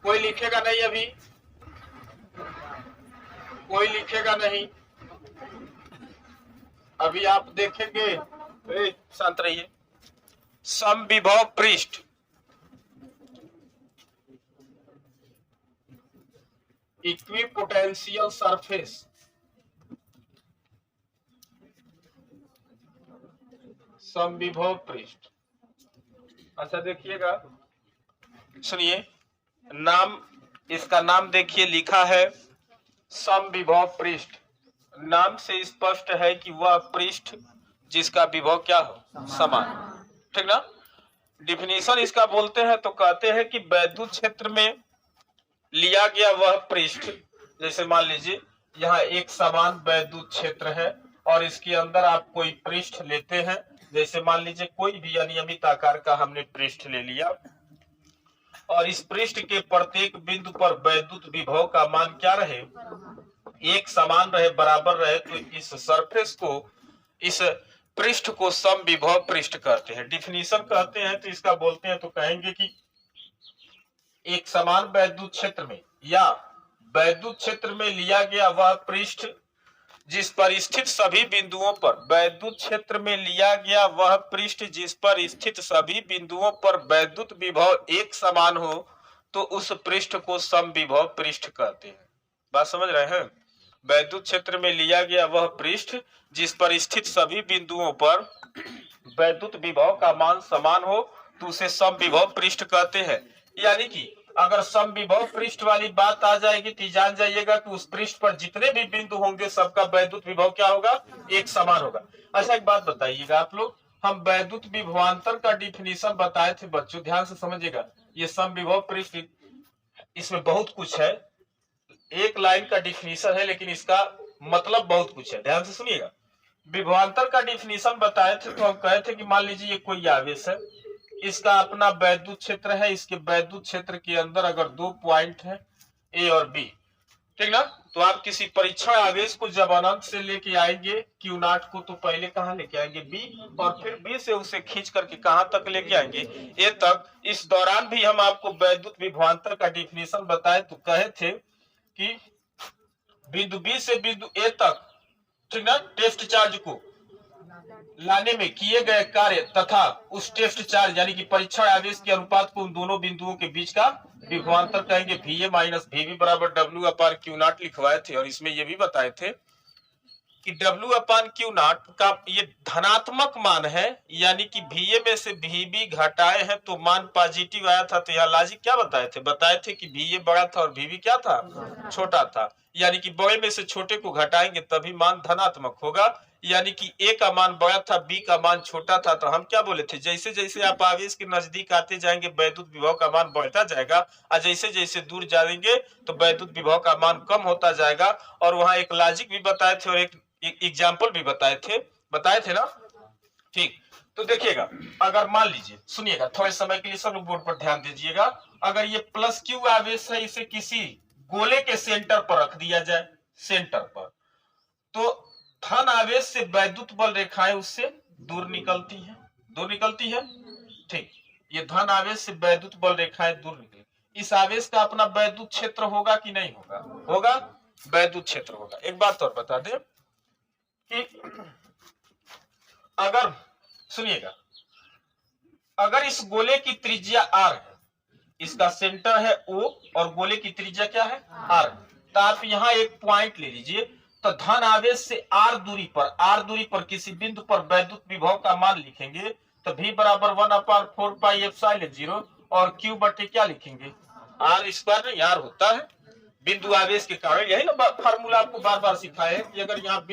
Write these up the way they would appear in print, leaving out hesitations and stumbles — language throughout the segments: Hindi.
कोई लिखेगा नहीं, अभी कोई लिखेगा नहीं। अभी आप देखेंगे, शांत रहिए। समविभव पृष्ठ, इक्विपोटेंशियल सरफेस, समविभव पृष्ठ। अच्छा देखिएगा, सुनिए, नाम, इसका नाम देखिए लिखा है समविभव पृष्ठ। नाम से स्पष्ट है कि वह पृष्ठ जिसका विभव क्या हो, समान, ठीक ना। डिफिनीशन इसका बोलते हैं तो कहते हैं कि वैद्युत क्षेत्र में लिया गया वह पृष्ठ, जैसे मान लीजिए यहाँ एक समान वैद्युत क्षेत्र है और इसके अंदर आप कोई पृष्ठ लेते हैं, जैसे मान लीजिए कोई भी अनियमित आकार का हमने पृष्ठ ले लिया और इस पृष्ठ के प्रत्येक बिंदु पर वैद्युत विभव का मान क्या रहे, एक समान रहे, बराबर रहे, तो इस सरफेस को, इस पृष्ठ को समविभव पृष्ठ कहते हैं। डिफिनीशन कहते हैं तो इसका बोलते हैं तो कहेंगे कि एक समान वैद्युत क्षेत्र में या वैद्युत क्षेत्र में लिया गया वह पृष्ठ जिस पर स्थित सभी बिंदुओं पर, वैद्युत क्षेत्र में लिया गया वह पृष्ठ जिस पर स्थित सभी बिंदुओं पर वैद्युत विभव एक समान हो, तो उस पृष्ठ को समविभव पृष्ठ कहते हैं। बात समझ रहे हैं। वैद्युत क्षेत्र में लिया गया वह पृष्ठ जिस पर स्थित सभी बिंदुओं पर वैद्युत विभव का मान समान हो, तो उसे समविभव पृष्ठ कहते हैं। यानी कि अगर समविभव पृष्ठ वाली बात आ जाएगी तो जान जाइएगा कि उस पृष्ठ पर जितने भी बिंदु होंगे सबका वैद्युत विभव क्या होगा, एक समान होगा। अच्छा एक बात बताइएगा आप लोग, हम वैद्युत विभवांतर का डिफिनीशन बताए थे बच्चों, ध्यान से समझिएगा। ये समविभव पृष्ठ, इसमें बहुत कुछ है, एक लाइन का डिफिनीशन है लेकिन इसका मतलब बहुत कुछ है, ध्यान से सुनिएगा। विभवांतर का डिफिनीशन बताए थे तो हम कहे थे कि मान लीजिए ये कोई आवेश है, इसका अपना वैद्युत क्षेत्र है, इसके वैद्युत क्षेत्र के अंदर अगर दो पॉइंट है ए और बी, ठीक ना, तो आप किसी परीक्षण आवेश को जब अनंत से लेके आएंगे क्यू नॉट को, तो पहले कहां लेके आएंगे, बी, और फिर बी से उसे खींच करके कहां तक लेके आएंगे, ए तक। इस दौरान भी हम आपको वैद्युत विभवांतर का डिफिनीशन बताए तो कहे थे कि बिंदु बी से बिंदु ए तक, ठीक ना, टेस्ट चार्ज को लाने में किए गए कार्य तथा उस टेस्ट चार्ज यानी कि परीक्षण आवेश के अनुपात को उन दोनों बिंदुओं के बीच का विभवांतर कहेंगे। VA माइनस VB बराबर W अपान क्यू नॉट लिखवाए थे और इसमें ये भी बताए थे कि W अपान क्यू नॉट का ये धनात्मक मान है, यानी कि VA में से VB घटाए हैं तो मान पॉजिटिव आया था। तो यहाँ लॉजिक क्या बताए थे कि VA बड़ा था और VB क्या था, छोटा था, यानी कि बड़े में से छोटे को घटाएंगे तभी मान धनात्मक होगा, यानी कि ए का मान बड़ा था, बी का मान छोटा था। तो हम क्या बोले थे, जैसे जैसे आप आवेश के नजदीक आते जाएंगे वैद्युत विभव का मान बढ़ता जाएगा और जैसे जैसे दूर जाएंगे तो वैद्युत विभव का मान कम होता जाएगा। और वहां एक लॉजिक भी बताए थे और एक एग्जाम्पल भी बताए थे ना, ठीक। तो देखिएगा, अगर मान लीजिए, सुनिएगा थोड़े समय के लिए सब लोग बोर्ड पर ध्यान दीजिएगा, अगर ये प्लस क्यू आवेश है, इसे किसी गोले के सेंटर पर रख दिया जाए, सेंटर पर, तो धन आवेश से वैद्युत बल रेखाएं उससे दूर निकलती है, ठीक। ये धन आवेश से वैद्युत बल रेखाएं दूर निकले, इस आवेश का अपना वैद्युत क्षेत्र होगा कि नहीं होगा, वैद्युत क्षेत्र होगा। एक बात और बता दें कि अगर, सुनिएगा, अगर इस गोले की त्रिज्या r है, इसका सेंटर है O और गोले की त्रिज्या क्या है, r, तो आप यहाँ एक पॉइंट ले लीजिए, तो धन आवेश से r दूरी पर किसी बिंदु पर वैद्युत विभव का मान लिखेंगे तो V बराबर 1/4πε0 और Q बटे क्या लिखेंगे, r स्क्वायर नहीं, r होता है बिंदु आवेश के कारण। यही ना फार्मूला आपको बार बार सिखाया है कि अगर यहाँ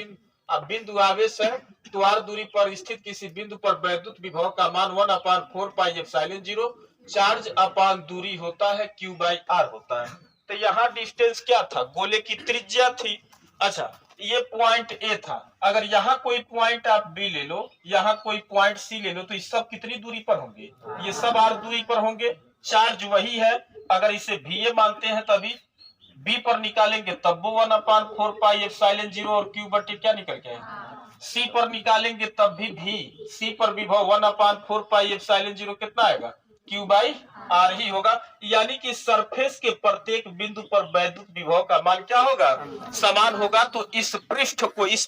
बिंदु आवेश है तो r दूरी पर स्थित किसी बिंदु पर वैद्युत विभव का मान 1/4πε0 चार्ज अपान दूरी होता है, Q/r होता है। तो यहाँ डिस्टेंस क्या था, गोले की त्रिज्या थी। अच्छा, ये पॉइंट ए था, अगर यहाँ कोई पॉइंट आप बी ले लो, यहाँ कोई पॉइंट सी ले लो, तो ये सब कितनी दूरी पर होंगे, ये सब r दूरी पर होंगे। चार्ज वही है, अगर इसे VA मानते हैं तभी बी पर निकालेंगे तब वो 1/4πε0 और Q बटे क्या निकल के सी पर निकालेंगे तब भी सी पर विभव 1/4πε0 कितना आएगा, Q/r आर ही होगा, यानी कि सरफेस के प्रत्येक बिंदु पर वैद्युत विभव का मान क्या होगा, समान होगा। तो इस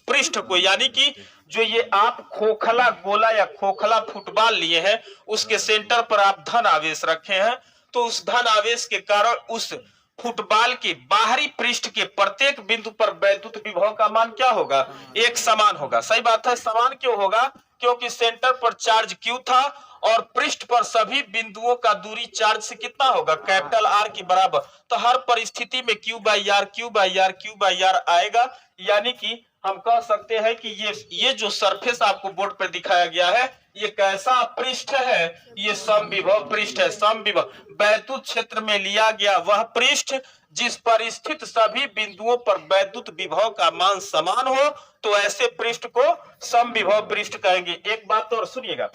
पृष्ठ को यानी कि जो ये आप खोखला गोला या खोखला फुटबॉल लिए हैं, उसके सेंटर पर आप धन आवेश रखे हैं, तो उस धन आवेश के कारण उस फुटबॉल के बाहरी पृष्ठ के प्रत्येक बिंदु पर वैद्युत विभव का मान क्या होगा, एक समान होगा। सही बात है। समान क्यों होगा, क्योंकि सेंटर पर चार्ज Q था और पृष्ठ पर सभी बिंदुओं का दूरी चार्ज से कितना होगा, कैपिटल R के बराबर। तो हर परिस्थिति में Q/R आएगा, यानी कि हम कह सकते हैं कि ये जो सरफेस आपको बोर्ड पर दिखाया गया है, ये कैसा पृष्ठ है, ये समविभव पृष्ठ है। समविभव वैद्युत क्षेत्र में लिया गया वह पृष्ठ जिस पर स्थित सभी बिंदुओं पर वैद्युत विभव का मान समान हो, तो ऐसे पृष्ठ को समविभव पृष्ठ कहेंगे। एक बात और सुनिएगा,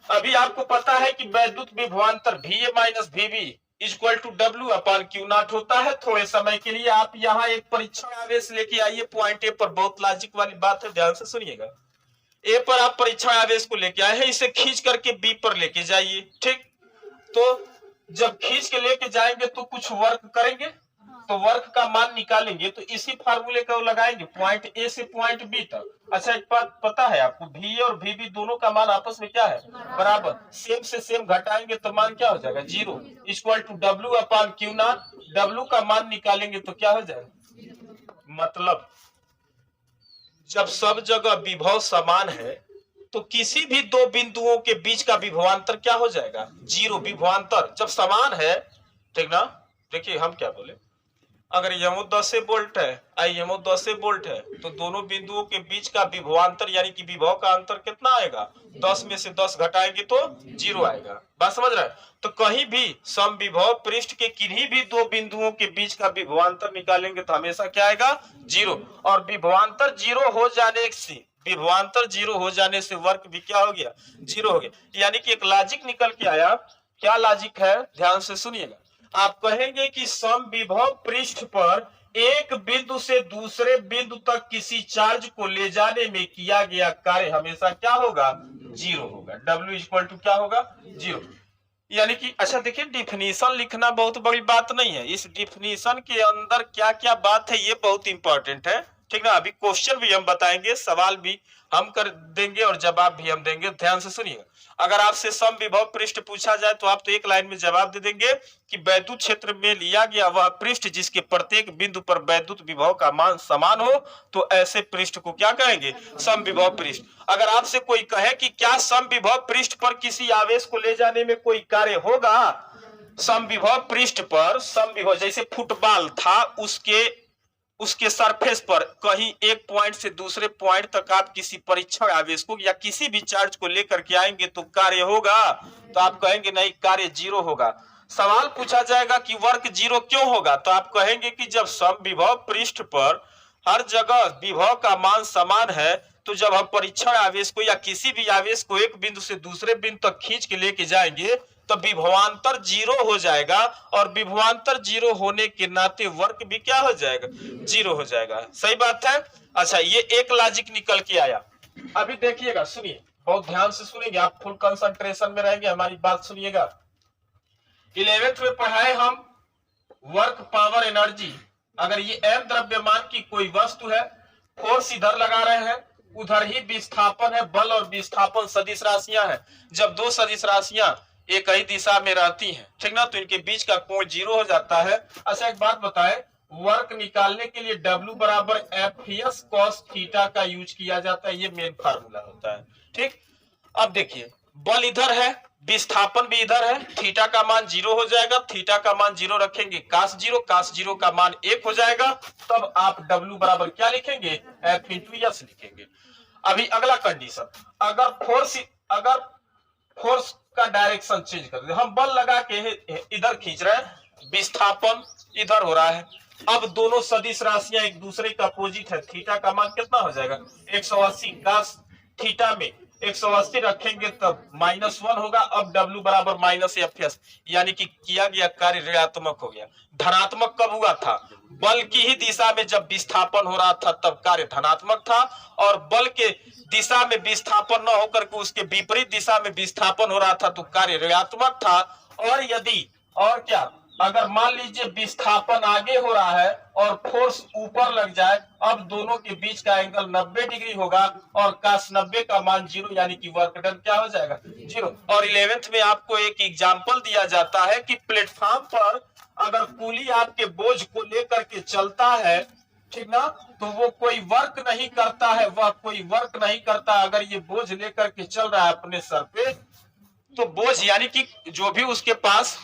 अभी आपको पता है कि वैद्युत विभवांतर VA minus VB equal to W/Q0 होता है। थोड़े समय के लिए आप यहाँ एक परीक्षण आवेश लेके आइए पॉइंट ए पर, बहुत लॉजिक वाली बात है, ध्यान से सुनिएगा। ए पर आप परीक्षण आवेश को लेके आए हैं, इसे खींच करके बी पर लेके जाइए। ठीक, तो जब खींच के लेके जाएंगे तो कुछ वर्क करेंगे, तो वर्क का मान निकालेंगे, तो इसी फार्मूले को लगाएंगे पॉइंट ए से पॉइंट बी तक। अच्छा, एक बात पता है आपको, VA और VB दोनों का मान आपस में क्या है, बराबर। सेम से सेम घटाएंगे तो मान क्या हो जाएगा, 0 इक्वल टू W/Q0। W का मान निकालेंगे तो क्या हो जाएगा, मतलब जब सब जगह विभव समान है तो किसी भी दो बिंदुओं के बीच का विभवांतर क्या हो जाएगा, 0। विभवांतर जब समान है, ठीक ना। देखिए हम क्या बोले, अगर यमो 10 वोल्ट है, यमो 10 वोल्ट है, तो दोनों बिंदुओं के बीच का विभवांतर यानी कि विभव का अंतर कितना आएगा, 10 में से 10 घटाएंगे तो 0 आएगा। बात समझ रहे हैं। तो कहीं भी समविभव पृष्ठ के किन्हीं भी दो बिंदुओं के बीच का विभवांतर निकालेंगे तो हमेशा क्या आएगा, 0। और विभवांतर 0 हो जाने से वर्क भी क्या हो गया, 0 हो गया। यानी कि एक लॉजिक निकल के आया। क्या लॉजिक है, ध्यान से सुनिएगा। आप कहेंगे कि समविभव पृष्ठ पर एक बिंदु से दूसरे बिंदु तक किसी चार्ज को ले जाने में किया गया कार्य हमेशा क्या होगा, 0 होगा। W इक्वल टू क्या होगा, 0। यानी कि अच्छा देखिए, डिफिनीशन लिखना बहुत बड़ी बात नहीं है, इस डिफिनीशन के अंदर क्या क्या बात है ये बहुत इंपॉर्टेंट है। ठीक ना। अभी क्वेश्चन भी हम बताएंगे, सवाल भी हम कर देंगे और जवाब भी हम देंगे। ध्यान से सुनिएगा। अगर आपसे समविभव पृष्ठ पूछा जाए तो आप तो एक लाइन में जवाब दे देंगे कि वैद्युत क्षेत्र में लिया गया वह पृष्ठ जिसके प्रत्येक बिंदु पर वैद्युत विभव का मान समान हो, तो ऐसे पृष्ठ को क्या कहेंगे, समविभव पृष्ठ। अगर आपसे कोई कहे कि क्या समविभव पृष्ठ पर किसी आवेश को ले जाने में कोई कार्य होगा, समविभव पृष्ठ पर समविभव जैसे फुटबॉल था, उसके सरफेस पर कहीं एक पॉइंट से दूसरे पॉइंट तक आप किसी परीक्षण आवेश को या किसी भी चार्ज को लेकर के आएंगे तो कार्य होगा, तो आप कहेंगे नहीं, कार्य 0 होगा। सवाल पूछा जाएगा कि वर्क 0 क्यों होगा, तो आप कहेंगे कि जब समविभव पृष्ठ पर हर जगह विभव का मान समान है, तो जब हम परीक्षण आवेश को या किसी भी आवेश को एक बिंदु से दूसरे बिंदु तक खींच के लेके जाएंगे तो विभवांतर 0 हो जाएगा, और विभवांतर 0 होने के नाते वर्क भी क्या हो जाएगा, 0 हो जाएगा। सही बात है। अच्छा, ये एक लॉजिक निकल के आया। अभी देखिएगा, सुनिए, बहुत ध्यान से सुनेंगे, आप फुल कंसंट्रेशन में रहेंगे, हमारी बात सुनिएगा। 11th में पढ़ाए हम वर्क पावर एनर्जी। अगर ये m द्रव्यमान की कोई वस्तु है, फोर्स इधर लगा रहे हैं, उधर ही विस्थापन है, बल और विस्थापन सदिश राशियां हैं। जब दो सदिश राशियां एक ही दिशा में रहती हैं, ठीक ना, तो इनके बीच का कोण 0 हो जाता है। अच्छा, एक बात बताएं, वर्क निकालने के लिए W बराबर FS cos थीटा का यूज किया जाता है, ये मेन फार्मूला होता है। ठीक, अब देखिए, बल इधर है, विस्थापन भी इधर है, थीटा का मान 0 हो जाएगा, थीटा का मान 0 रखेंगे, cos 0 का मान 1 हो जाएगा, तब आप W बराबर क्या लिखेंगे, F × S लिखेंगे। अभी अगला कंडीशन, अगर फोर्स का डायरेक्शन चेंज कर दे, हम बल लगा के इधर खींच रहे हैं, विस्थापन इधर हो रहा है, अब दोनों सदिश राशियां एक दूसरे का अपोजिट है, थीटा का मान कितना हो जाएगा, 180। cos थीटा में 180 रखेंगे तब -1 होगा। अब W बराबर -FS, यानी कि किया गया कार्य ऋणात्मक हो गया। धनात्मक कब हुआ था, बल की ही दिशा में जब विस्थापन हो रहा था तब कार्य धनात्मक था, और बल के दिशा में विस्थापन न होकर के उसके विपरीत दिशा में विस्थापन हो रहा था तो कार्य ऋणात्मक था। और यदि और क्या, अगर मान लीजिए विस्थापन आगे हो रहा है और फोर्स ऊपर लग जाए, अब दोनों के बीच का एंगल 90 डिग्री होगा और cos 90 का मान 0, यानी कि वर्क डन क्या हो जाएगा 0। और 11th में आपको एक एग्जांपल दिया जाता है कि प्लेटफॉर्म पर अगर कुली आपके बोझ को लेकर के चलता है, ठीक ना, तो वो कोई वर्क नहीं करता है, वह कोई वर्क नहीं करता। अगर ये बोझ लेकर के चल रहा है अपने सर पे, तो बोझ यानी कि जो भी उसके पास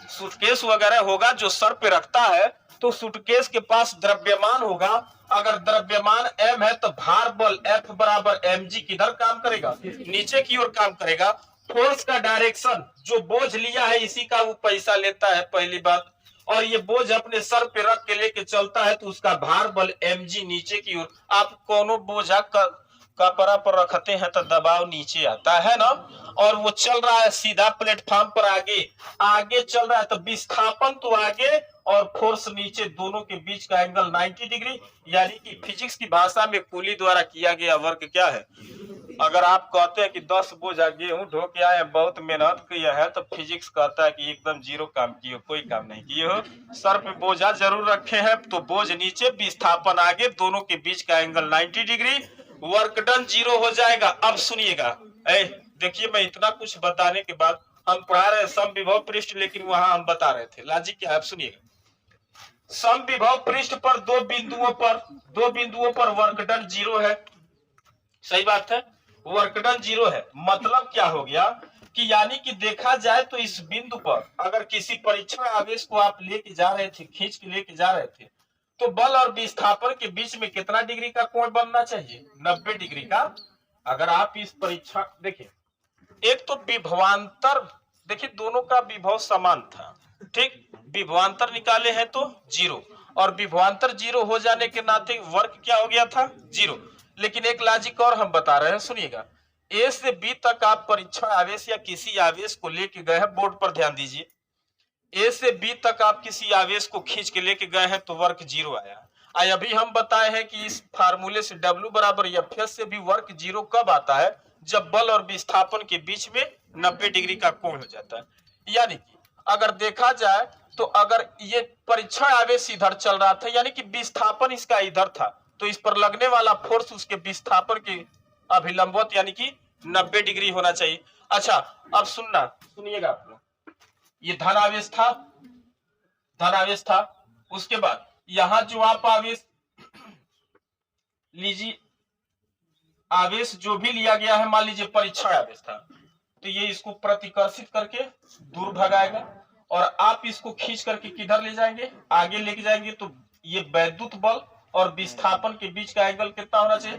सूटकेस वगैरह होगा जो सर पे रखता है, तो सूटकेस के पास द्रव्यमान होगा। अगर द्रव्यमान m है तो भार बल F बराबर mg किधर काम करेगा, नीचे की ओर काम करेगा। फोर्स का डायरेक्शन, जो बोझ लिया है इसी का वो पैसा लेता है, पहली बात। और ये बोझ अपने सर पे रख के लेके चलता है तो उसका भार बल mg नीचे की ओर। आप कोनो बोझा कपड़ा पर रखते हैं तो दबाव नीचे आता है ना, और वो चल रहा है सीधा प्लेटफॉर्म पर आगे आगे चल रहा है, तो विस्थापन तो आगे और फोर्स नीचे, दोनों के बीच का एंगल 90 डिग्री। यानी कि फिजिक्स की भाषा में कुली द्वारा किया गया वर्क क्या है। अगर आप कहते हैं कि 10 बोझा गेहूं ढो के आए, बहुत मेहनत किया है, तो फिजिक्स कहता है कि एकदम 0 काम किए हो, कोई काम नहीं किए हो। सर पे बोझा जरूर रखे हैं, तो बोझ नीचे विस्थापन आगे, दोनों के बीच का एंगल 90 डिग्री, वर्क डन 0 हो जाएगा। अब सुनिएगा, देखिए मैं इतना कुछ बताने के बाद, हम पढ़ा रहे समविभव पृष्ठ, लेकिन वहां हम बता रहे थे लॉजिक क्या है। अब सुनिएगा, समविभव पृष्ठ पर दो बिंदुओं पर वर्क डन 0 है, सही बात है, वर्क डन 0 है। मतलब क्या हो गया कि यानी कि देखा जाए तो इस बिंदु पर अगर किसी परीक्षण आवेश को आप लेके जा रहे थे, खींच के लेके जा रहे थे, तो बल और विस्थापन के बीच में कितना डिग्री का कोण बनना चाहिए, 90 डिग्री का। अगर आप इस परीक्षण देखिए, एक तो विभवांतर, देखिए दोनों का विभव समान था, ठीक, विभवांतर निकाले हैं तो 0, और विभवांतर 0 हो जाने के नाते वर्क क्या हो गया था 0। लेकिन एक लॉजिक और हम बता रहे हैं, सुनिएगा, ए से बी तक आप परीक्षण आवेश या किसी आवेश को लेके गए हैं, बोर्ड पर ध्यान दीजिए, ए से बी तक आप किसी आवेश को खींच के लेके गए हैं तो वर्क 0 आया। अभी हम बताए हैं कि इस फार्मूले से W बराबर Fs से भी वर्क 0 कब आता है, जब बल और विस्थापन के बीच में 90 डिग्री का कोण हो जाता है। यानी कि अगर देखा जाए तो अगर ये परीक्षण आवेश इधर चल रहा था, यानी कि विस्थापन इसका इधर था, तो इस पर लगने वाला फोर्स उसके विस्थापन के अभिलंबवत यानी कि 90 डिग्री होना चाहिए। अच्छा, अब सुनिएगा आप लोग, ये धनावेश था। उसके बाद यहां जो आप आवेश लीजिए, आवेश जो भी लिया गया है, मान लीजिए परीक्षण आवेश था, तो ये इसको प्रतिकर्षित करके दूर भगाएगा, और आप इसको खींच करके किधर ले जाएंगे, आगे लेके जाएंगे। तो ये वैद्युत बल और विस्थापन के बीच का एंगल कितना होना चाहिए,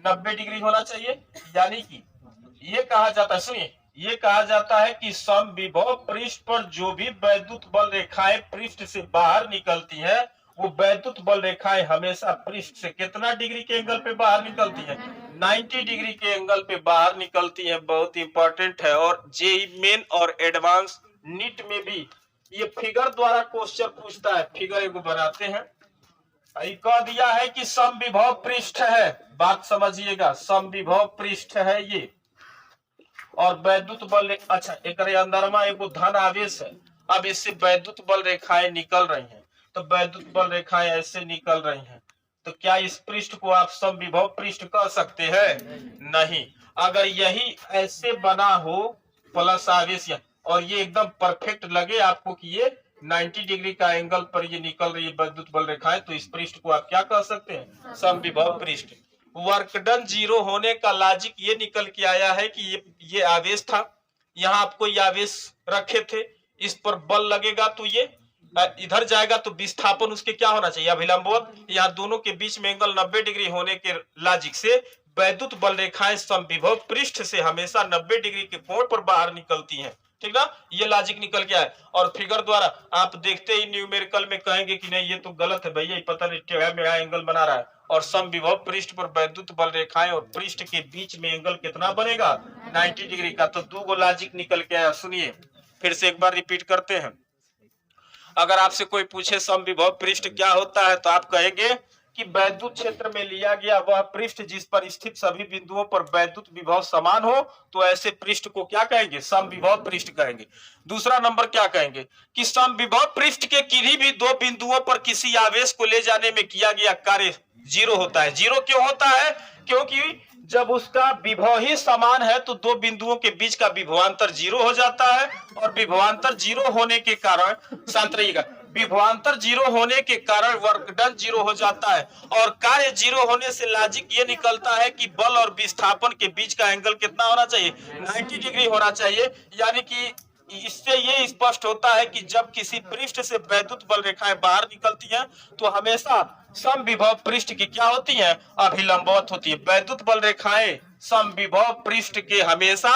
90 डिग्री होना चाहिए। यानी कि ये कहा जाता है, सुनिए, ये कहा जाता है कि समविभव पृष्ठ पर जो भी वैद्युत बल रेखाएं पृष्ठ से बाहर निकलती हैं, वो वैद्युत बल रेखाएं हमेशा पृष्ठ से कितना डिग्री के एंगल पे बाहर निकलती है, 90 डिग्री के एंगल पे बाहर निकलती है। बहुत इंपॉर्टेंट है, और जेईई मेन और एडवांस नीट में भी ये फिगर द्वारा क्वेश्चन पूछता है। फिगर एगो बनाते हैं, कह दिया है कि समविभव पृष्ठ है, बात समझिएगा, समविभव पृष्ठ है ये, और वैद्युत बल, अच्छा एक अंदरमा एगो धन आवेश है। अब इससे वैद्युत बल रेखाएं निकल रही हैं, तो वैद्युत बल रेखाएं ऐसे निकल रही हैं, तो क्या इस पृष्ठ को आप समविभव पृष्ठ कह सकते हैं, नहीं। अगर यही ऐसे बना हो प्लस आवेश, और ये एकदम परफेक्ट लगे आपको कि ये 90 डिग्री का एंगल पर ये निकल रही है वैद्युत बल रेखाएं, तो इस पृष्ठ को आप क्या कह सकते हैं, समविभव पृष्ठ। वर्क डन 0 होने का लॉजिक ये निकल के आया है कि ये आवेश था, यहाँ आप कोई आवेश रखे थे, इस पर बल लगेगा तो ये इधर जाएगा, तो विस्थापन उसके क्या होना चाहिए, अभिलंबवत। यहाँ दोनों के बीच में एंगल 90 डिग्री होने के लॉजिक से वैद्युत बल रेखाएं समविभव पृष्ठ से हमेशा 90 डिग्री के कोण पर बाहर निकलती हैं, ठीक ना, ये लॉजिक निकल के आए। और फिगर द्वारा आप देखते ही न्यूमेरिकल में कहेंगे कि नहीं ये तो गलत है भैया, पता नहीं टेढ़ा मेढ़ा एंगल बना रहा है, और समविभव पृष्ठ पर वैद्युत बल रेखाएं और पृष्ठ के बीच में एंगल कितना बनेगा, 90 डिग्री का। तो दो गो लॉजिक निकल के आया। सुनिए फिर से एक बार रिपीट करते हैं, अगर आपसे कोई पूछे समविभव पृष्ठ क्या होता है, तो आप कहेंगे कि वैद्युत क्षेत्र में लिया गया वह पृष्ठ जिस पर स्थित सभी बिंदुओं पर वैद्युत विभव समान हो, तो ऐसे पृष्ठ को क्या कहेंगे? समविभव पृष्ठ कहेंगे। दूसरा नंबर क्या कहेंगे कि समविभव पृष्ठ के किसी भी दो बिंदुओं पर किसी आवेश को ले जाने में किया गया कार्य जीरो होता है। जीरो क्यों होता है? क्योंकि जब उसका विभव ही समान है तो दो बिंदुओं के बीच का विभवांतर जीरो हो जाता है, और विभवांतर जीरो होने के कारण, शांत रहिएगा, विभवांतर जीरो होने के कारण वर्क डन जीरो हो जाता है, और कार्य जीरो होने से लॉजिक ये निकलता है कि बल और विस्थापन के बीच का एंगल कितना होना चाहिए? 90 डिग्री होना चाहिए। यानी कि इससे ये स्पष्ट होता है कि जब किसी पृष्ठ से वैद्युत बल रेखाएं बाहर निकलती हैं तो हमेशा समविभव पृष्ठ की क्या होती है? अभिलंबवत होती है। वैद्युत बल रेखाएं समविभव पृष्ठ के हमेशा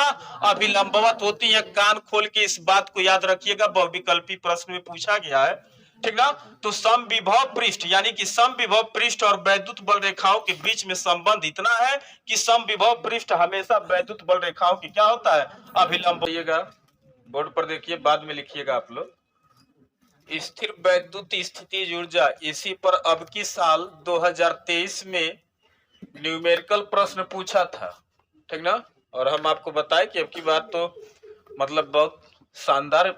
अभिलंबवत होती हैं। कान खोल के इस बात को याद रखिएगा, बहुविकल्पी प्रश्न में पूछा गया है, ठीक ना। तो समविभव पृष्ठ यानी कि समविभव पृष्ठ और वैद्युत बल रेखाओं के बीच में संबंध इतना है कि समविभव पृष्ठ हमेशा वैद्युत बल रेखाओं की क्या होता है? अभिलंब। बोर्ड पर देखिए, बाद में लिखिएगा आप लोग। स्थिर वैद्युत स्थितिज ऊर्जा, इसी पर अब की साल 2023 में न्यूमेरिकल प्रश्न पूछा था, ठीक ना। और हम आपको बताए कि अब की बात तो मतलब बहुत शानदार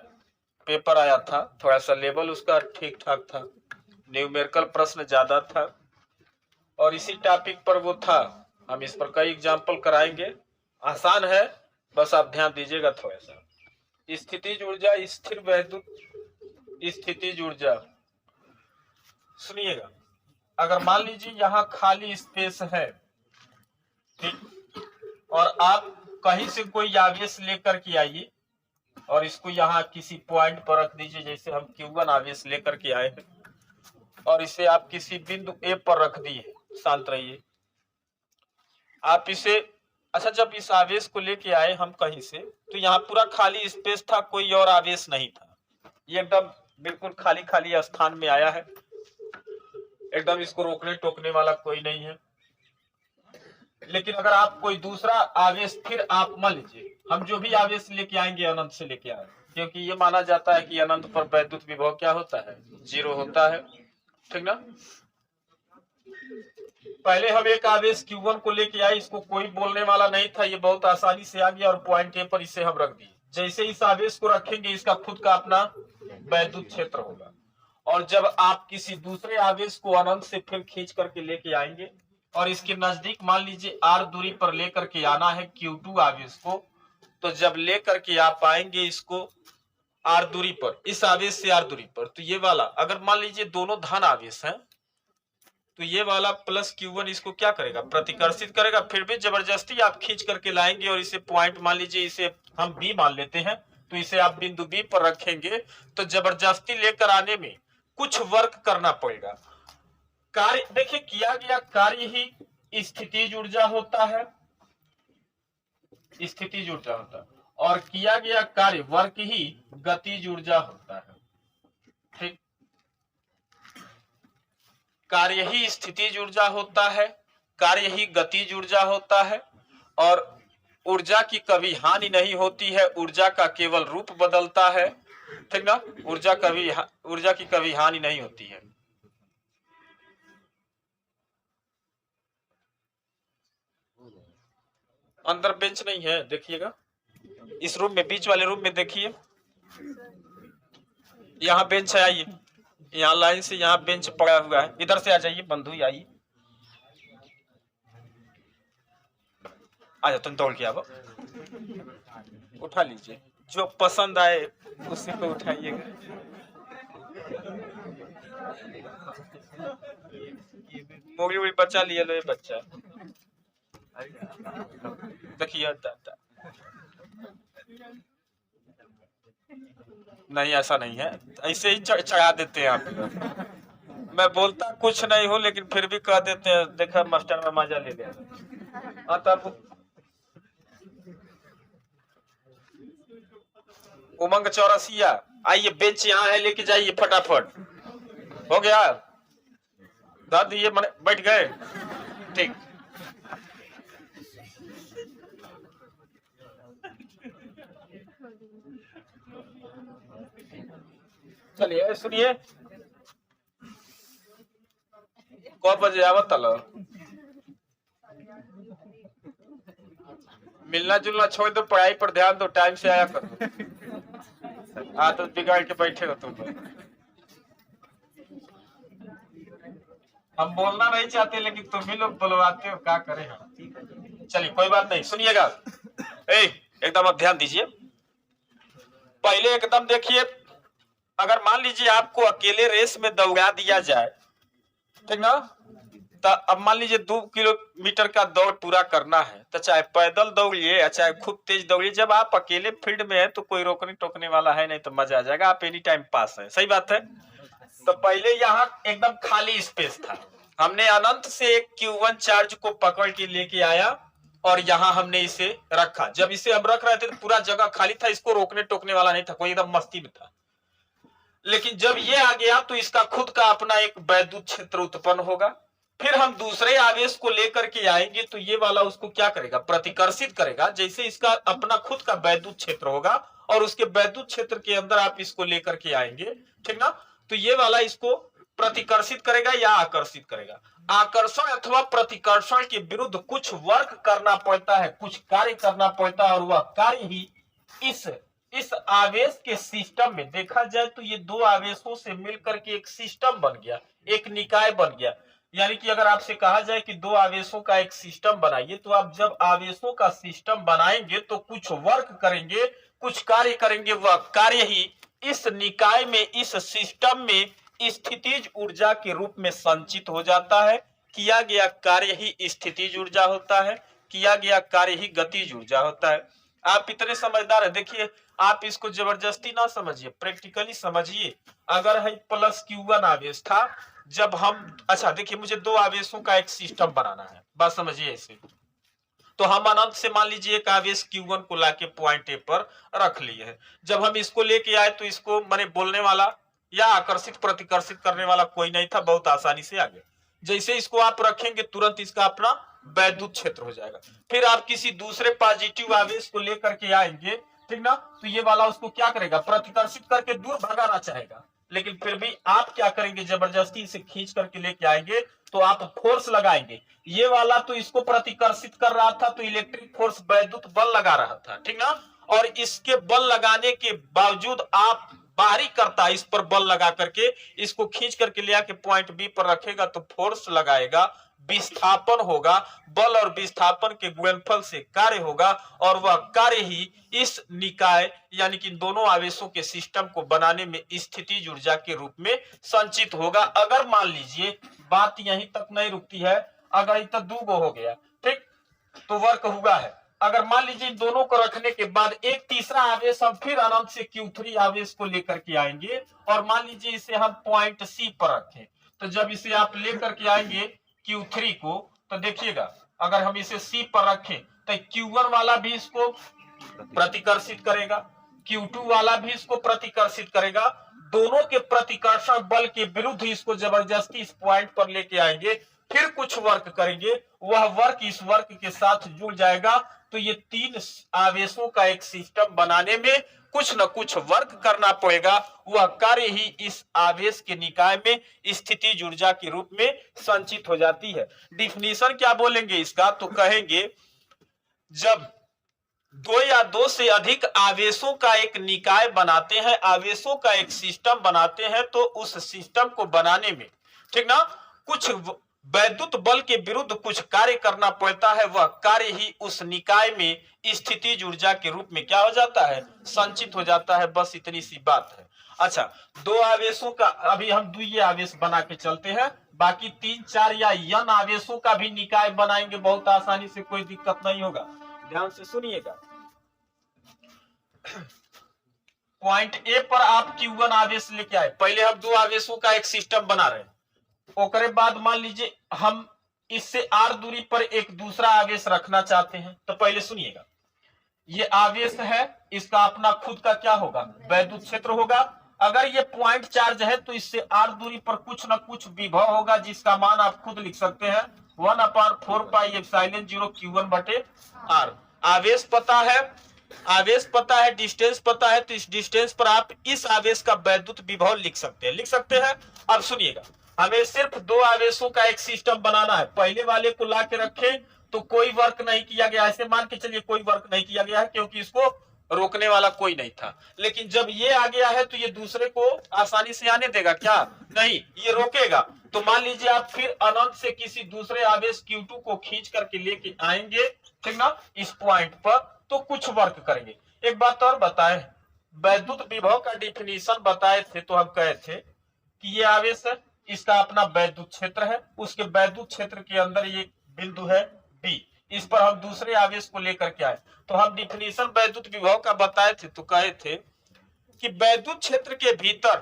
पेपर आया था, थोड़ा सा लेवल उसका ठीक ठाक था, न्यूमेरिकल प्रश्न ज्यादा था, और इसी टॉपिक पर वो था। हम इस पर कई एग्जाम्पल कराएंगे, आसान है, बस आप ध्यान दीजिएगा थोड़ा सा। स्थितिज ऊर्जा, स्थिर वैद्युत स्थितिज ऊर्जा, सुनिएगा, अगर मान लीजिए यहाँ खाली स्पेस है, ठीक, और आप कहीं से कोई आवेश लेकर के आइए और इसको यहाँ किसी पॉइंट पर रख दीजिए, जैसे हम Q1 आवेश लेकर के आए हैं और इसे आप किसी बिंदु A पर रख दिए, शांत रहिए। आप इसे, अच्छा, जब इस आवेश को लेके आए हम कहीं से, तो यहाँ पूरा खाली स्पेस था, कोई और आवेश नहीं था, ये एकदम बिल्कुल खाली खाली स्थान में आया है, एकदम इसको रोकने टोकने वाला कोई नहीं है। लेकिन अगर आप कोई दूसरा आवेश, फिर आप मान लीजिए हम जो भी आवेश लेके आएंगे अनंत से लेके आए, क्योंकि ये माना जाता है कि अनंत पर वैद्युत विभव क्या होता है? जीरो होता है, ठीक ना। पहले हम एक आवेश Q1 को लेके आए, इसको कोई बोलने वाला नहीं था, ये बहुत आसानी से आ गया और पॉइंट ए पर इसे हम रख दिए। जैसे इस आवेश को रखेंगे, इसका खुद का अपना वैद्युत क्षेत्र होगा, और जब आप किसी दूसरे आवेश को अनंत से फिर खींच करके लेके आएंगे और इसके नजदीक मान लीजिए r दूरी पर लेकर के आना है Q2 आवेश को, तो जब लेकर के आप आएंगे इसको r दूरी पर, इस आवेश से r दूरी पर, तो ये वाला अगर मान लीजिए दोनों धन आवेश हैं, तो ये वाला प्लस Q1 इसको क्या करेगा? प्रतिकर्षित करेगा। फिर भी जबरदस्ती आप खींच करके लाएंगे और इसे पॉइंट मान लीजिए, इसे हम B मान लेते हैं, तो इसे आप बिंदु B पर रखेंगे, तो जबरदस्ती लेकर आने में कुछ वर्क करना पड़ेगा। कार्य देखिए, किया गया कार्य ही स्थितिज ऊर्जा होता है, स्थितिज ऊर्जा होता है, और किया गया कार्य वर्क ही गतिज ऊर्जा होता है, ठीक। कार्य ही स्थितिज ऊर्जा होता है, कार्य ही गतिज ऊर्जा होता है, और ऊर्जा की कभी हानि नहीं होती है, ऊर्जा का केवल रूप बदलता है, ठीक ना। ऊर्जा की कभी हानि नहीं होती है। अंदर बेंच नहीं है, देखिएगा इस रूम में, बीच वाले रूम में देखिए, यहाँ बेंच है, आइए, यहाँ लाइन से यहाँ बेंच पड़ा हुआ है, इधर से आ जाइए बंधु, आइए, आ जाओ, तुम दौड़ के आओ, उठा लीजिए, जो पसंद आए उसी को उठाइएगा। मोगी वोगी बच्चा लिए लो, ये बच्चा देखिए, नहीं ऐसा नहीं है, ऐसे ही चढ़ा देते हैं आप। मैं बोलता कुछ नहीं हूँ लेकिन फिर भी कह देते हैं, देखा मास्टर में मजा ले लिया। तब उमंग चौरसिया, आइए, बेंच यहाँ है, लेके जाइए फटाफट, हो गया, दादी ये बैठ गए, ठीक। चलिए सुनिए, कब बजे आवत तल मिलना जुलना छोड़ दो, पढ़ाई पर ध्यान दो, टाइम से आया करो। आदत बिगाड़ के बैठे हो तुम लोग। हम बोलना नहीं चाहते लेकिन तुम ही लोग बुलवाते हो, क्या करें हम। चलिए कोई बात नहीं, सुनिएगा। एकदम अब ध्यान दीजिए। पहले एकदम देखिए, अगर मान लीजिए आपको अकेले रेस में दौड़ा दिया जाए, ठीक ना, तो अब मान लीजिए 2 किलोमीटर का दौड़ पूरा करना है, तो चाहे पैदल दौड़िए या चाहे खूब तेज दौड़िए, जब आप अकेले फील्ड में है तो कोई रोकने टोकने वाला है नहीं, तो मजा आ जाएगा, आप एनी टाइम पास है। सही बात है। तो पहले यहाँ एकदम खाली स्पेस था, हमने अनंत से एक Q1 चार्ज को पकड़ के लेके आया और यहाँ हमने इसे रखा। जब इसे हम रख रहे थे तो पूरा जगह खाली था, इसको रोकने टोकने वाला नहीं था, कोई एकदम मस्ती में था। लेकिन जब ये आ गया तो इसका खुद का अपना एक वैद्युत क्षेत्र उत्पन्न होगा। फिर हम दूसरे आवेश को लेकर के आएंगे तो ये वाला उसको क्या करेगा, प्रतिकर्षित करेगा। जैसे इसका अपना खुद का वैद्युत क्षेत्र होगा और उसके वैद्युत क्षेत्र के अंदर आप इसको लेकर के आएंगे, ठीक ना, तो ये वाला इसको प्रतिकर्षित करेगा या आकर्षित करेगा। आकर्षण अथवा प्रतिकर्षण के विरुद्ध कुछ वर्क करना पड़ता है, कुछ कार्य करना पड़ता है, और वह कार्य ही इस आवेश के सिस्टम में देखा जाए तो ये दो आवेशों से मिलकर के एक सिस्टम बन गया, एक निकाय बन गया। यानी कि अगर आपसे कहा जाए कि दो आवेशों का एक सिस्टम बनाइए, तो आप जब आवेशों का सिस्टम बनाएंगे तो कुछ वर्क करेंगे, कुछ कार्य करेंगे, वह कार्य ही इस निकाय में, इस सिस्टम में स्थितिज ऊर्जा के रूप में संचित हो जाता है। किया गया कार्य ही स्थितिज ऊर्जा होता है, किया गया कार्य ही गतिज ऊर्जा होता है। आप इतने समझदार है, देखिए आप इसको जबरदस्ती ना समझिए, प्रैक्टिकली समझिए। अगर है प्लस Q1 आवेश था, जब हम, अच्छा देखिए, मुझे दो आवेशों का एक सिस्टम बनाना है, बात समझिए ऐसे। तो हम अनंत से मान लीजिए एक आवेश Q1 को लाके पॉइंट ए पर रख लिए है। जब हम इसको लेके आए तो इसको माने बोलने वाला या आकर्षित प्रतिकर्षित करने वाला कोई नहीं था, बहुत आसानी से आ गया। जैसे इसको आप रखेंगे तुरंत इसका अपना वैद्युत क्षेत्र हो जाएगा। फिर आप किसी दूसरे पॉजिटिव आवेश को लेकर के आएंगे, ठीक ना, तो ये वाला उसको क्या करेगा, प्रतिकर्षित करके दूर भगाना चाहेगा। लेकिन फिर भी आप क्या करेंगे, जबरदस्ती इसे खींच करके लेके आएंगे, तो आप फोर्स लगाएंगे। ये वाला तो इसको प्रतिकर्षित कर रहा था, तो इलेक्ट्रिक फोर्स वैद्युत बल लगा रहा था, ठीक ना, और इसके बल लगाने के बावजूद आप बाहरी करता इस पर बल लगा करके इसको खींच करके ले आके पॉइंट बी पर रखेगा, तो फोर्स लगाएगा, विस्थापन होगा, बल और विस्थापन के गुणनफल से कार्य होगा, और वह कार्य ही इस निकाय यानी कि दोनों आवेशों के सिस्टम को बनाने में स्थितिज ऊर्जा के रूप में संचित होगा। अगर मान लीजिए बात यहीं तक नहीं रुकती है, अगर इतना दो गो हो गया, ठीक, तो वर्क हुआ है। अगर मान लीजिए दोनों को रखने के बाद एक तीसरा आवेश हम फिर अनंत से Q3 आवेश को लेकर के आएंगे, और मान लीजिए इसे हम पॉइंट सी पर रखें, तो जब इसे आप लेकर के आएंगे Q3 को, तो देखिएगा अगर हम इसे C पर रखें तो Q1 वाला भी इसको प्रतिकर्षित करेगा, Q2 वाला भी इसको प्रतिकर्षित करेगा। दोनों के प्रतिकर्षण बल के विरुद्ध इसको जबरदस्ती इस पॉइंट पर लेके आएंगे, फिर कुछ वर्क करेंगे, वह वर्क इस वर्क के साथ जुड़ जाएगा। तो ये तीन आवेशों का एक सिस्टम बनाने में कुछ न कुछ वर्क करना पड़ेगा, वह कार्य ही इस आवेश के निकाय में स्थितिज ऊर्जा के रूप में संचित हो जाती है। डिफिनीशन क्या बोलेंगे इसका, तो कहेंगे जब दो या दो से अधिक आवेशों का एक निकाय बनाते हैं, आवेशों का एक सिस्टम बनाते हैं, तो उस सिस्टम को बनाने में, ठीक ना, कुछ वैद्युत बल के विरुद्ध कुछ कार्य करना पड़ता है, वह कार्य ही उस निकाय में स्थितिज ऊर्जा के रूप में क्या हो जाता है, संचित हो जाता है। बस इतनी सी बात है। अच्छा, दो आवेशों का अभी हम द्वितीय आवेश बना के चलते हैं, बाकी 3, 4 या n आवेशों का भी निकाय बनाएंगे बहुत आसानी से, कोई दिक्कत नहीं होगा। ध्यान से सुनिएगा। पॉइंट ए पर आप Q1 आवेश लेके आए, पहले हम दो आवेशों का एक सिस्टम बना रहे हैं, ओकरे बाद मान लीजिए हम इससे r दूरी पर एक दूसरा आवेश रखना चाहते हैं। तो पहले सुनिएगा, ये आवेश है, इसका अपना खुद का क्या होगा, वैद्युत क्षेत्र होगा। अगर ये पॉइंट चार्ज है तो इससे r दूरी पर कुछ ना कुछ विभव होगा, जिसका मान आप खुद लिख सकते हैं 1/4πε0 Q1/r। आवेश पता है, आवेश पता है, डिस्टेंस पता है, तो इस डिस्टेंस पर आप इस आवेश का वैद्युत विभव लिख सकते हैं, लिख सकते हैं। अब सुनिएगा, हमें सिर्फ दो आवेशों का एक सिस्टम बनाना है। पहले वाले को ला के रखे तो कोई वर्क नहीं किया गया, ऐसे मान के चलिए कोई वर्क नहीं किया गया है क्योंकि इसको रोकने वाला कोई नहीं था। लेकिन जब ये आ गया है तो ये दूसरे को आसानी से आने देगा क्या? नहीं, ये रोकेगा। तो मान लीजिए आप फिर अनंत से किसी दूसरे आवेश Q2 को खींच करके लेके आएंगे, ठीक ना, इस पॉइंट पर, तो कुछ वर्क करेंगे। एक बात और बताएं, वैद्युत विभव का डिफिनीशन बताए थे तो हम कहे थे कि ये आवेश है, इसका अपना वैद्युत क्षेत्र है, उसके वैद्युत क्षेत्र के अंदर ये बिंदु है B, इस पर हम दूसरे आवेश को लेकर के आए। तो हम डिफिनीशन वैद्युत विभव का बताए थे तो कहे थे कि वैद्युत क्षेत्र के भीतर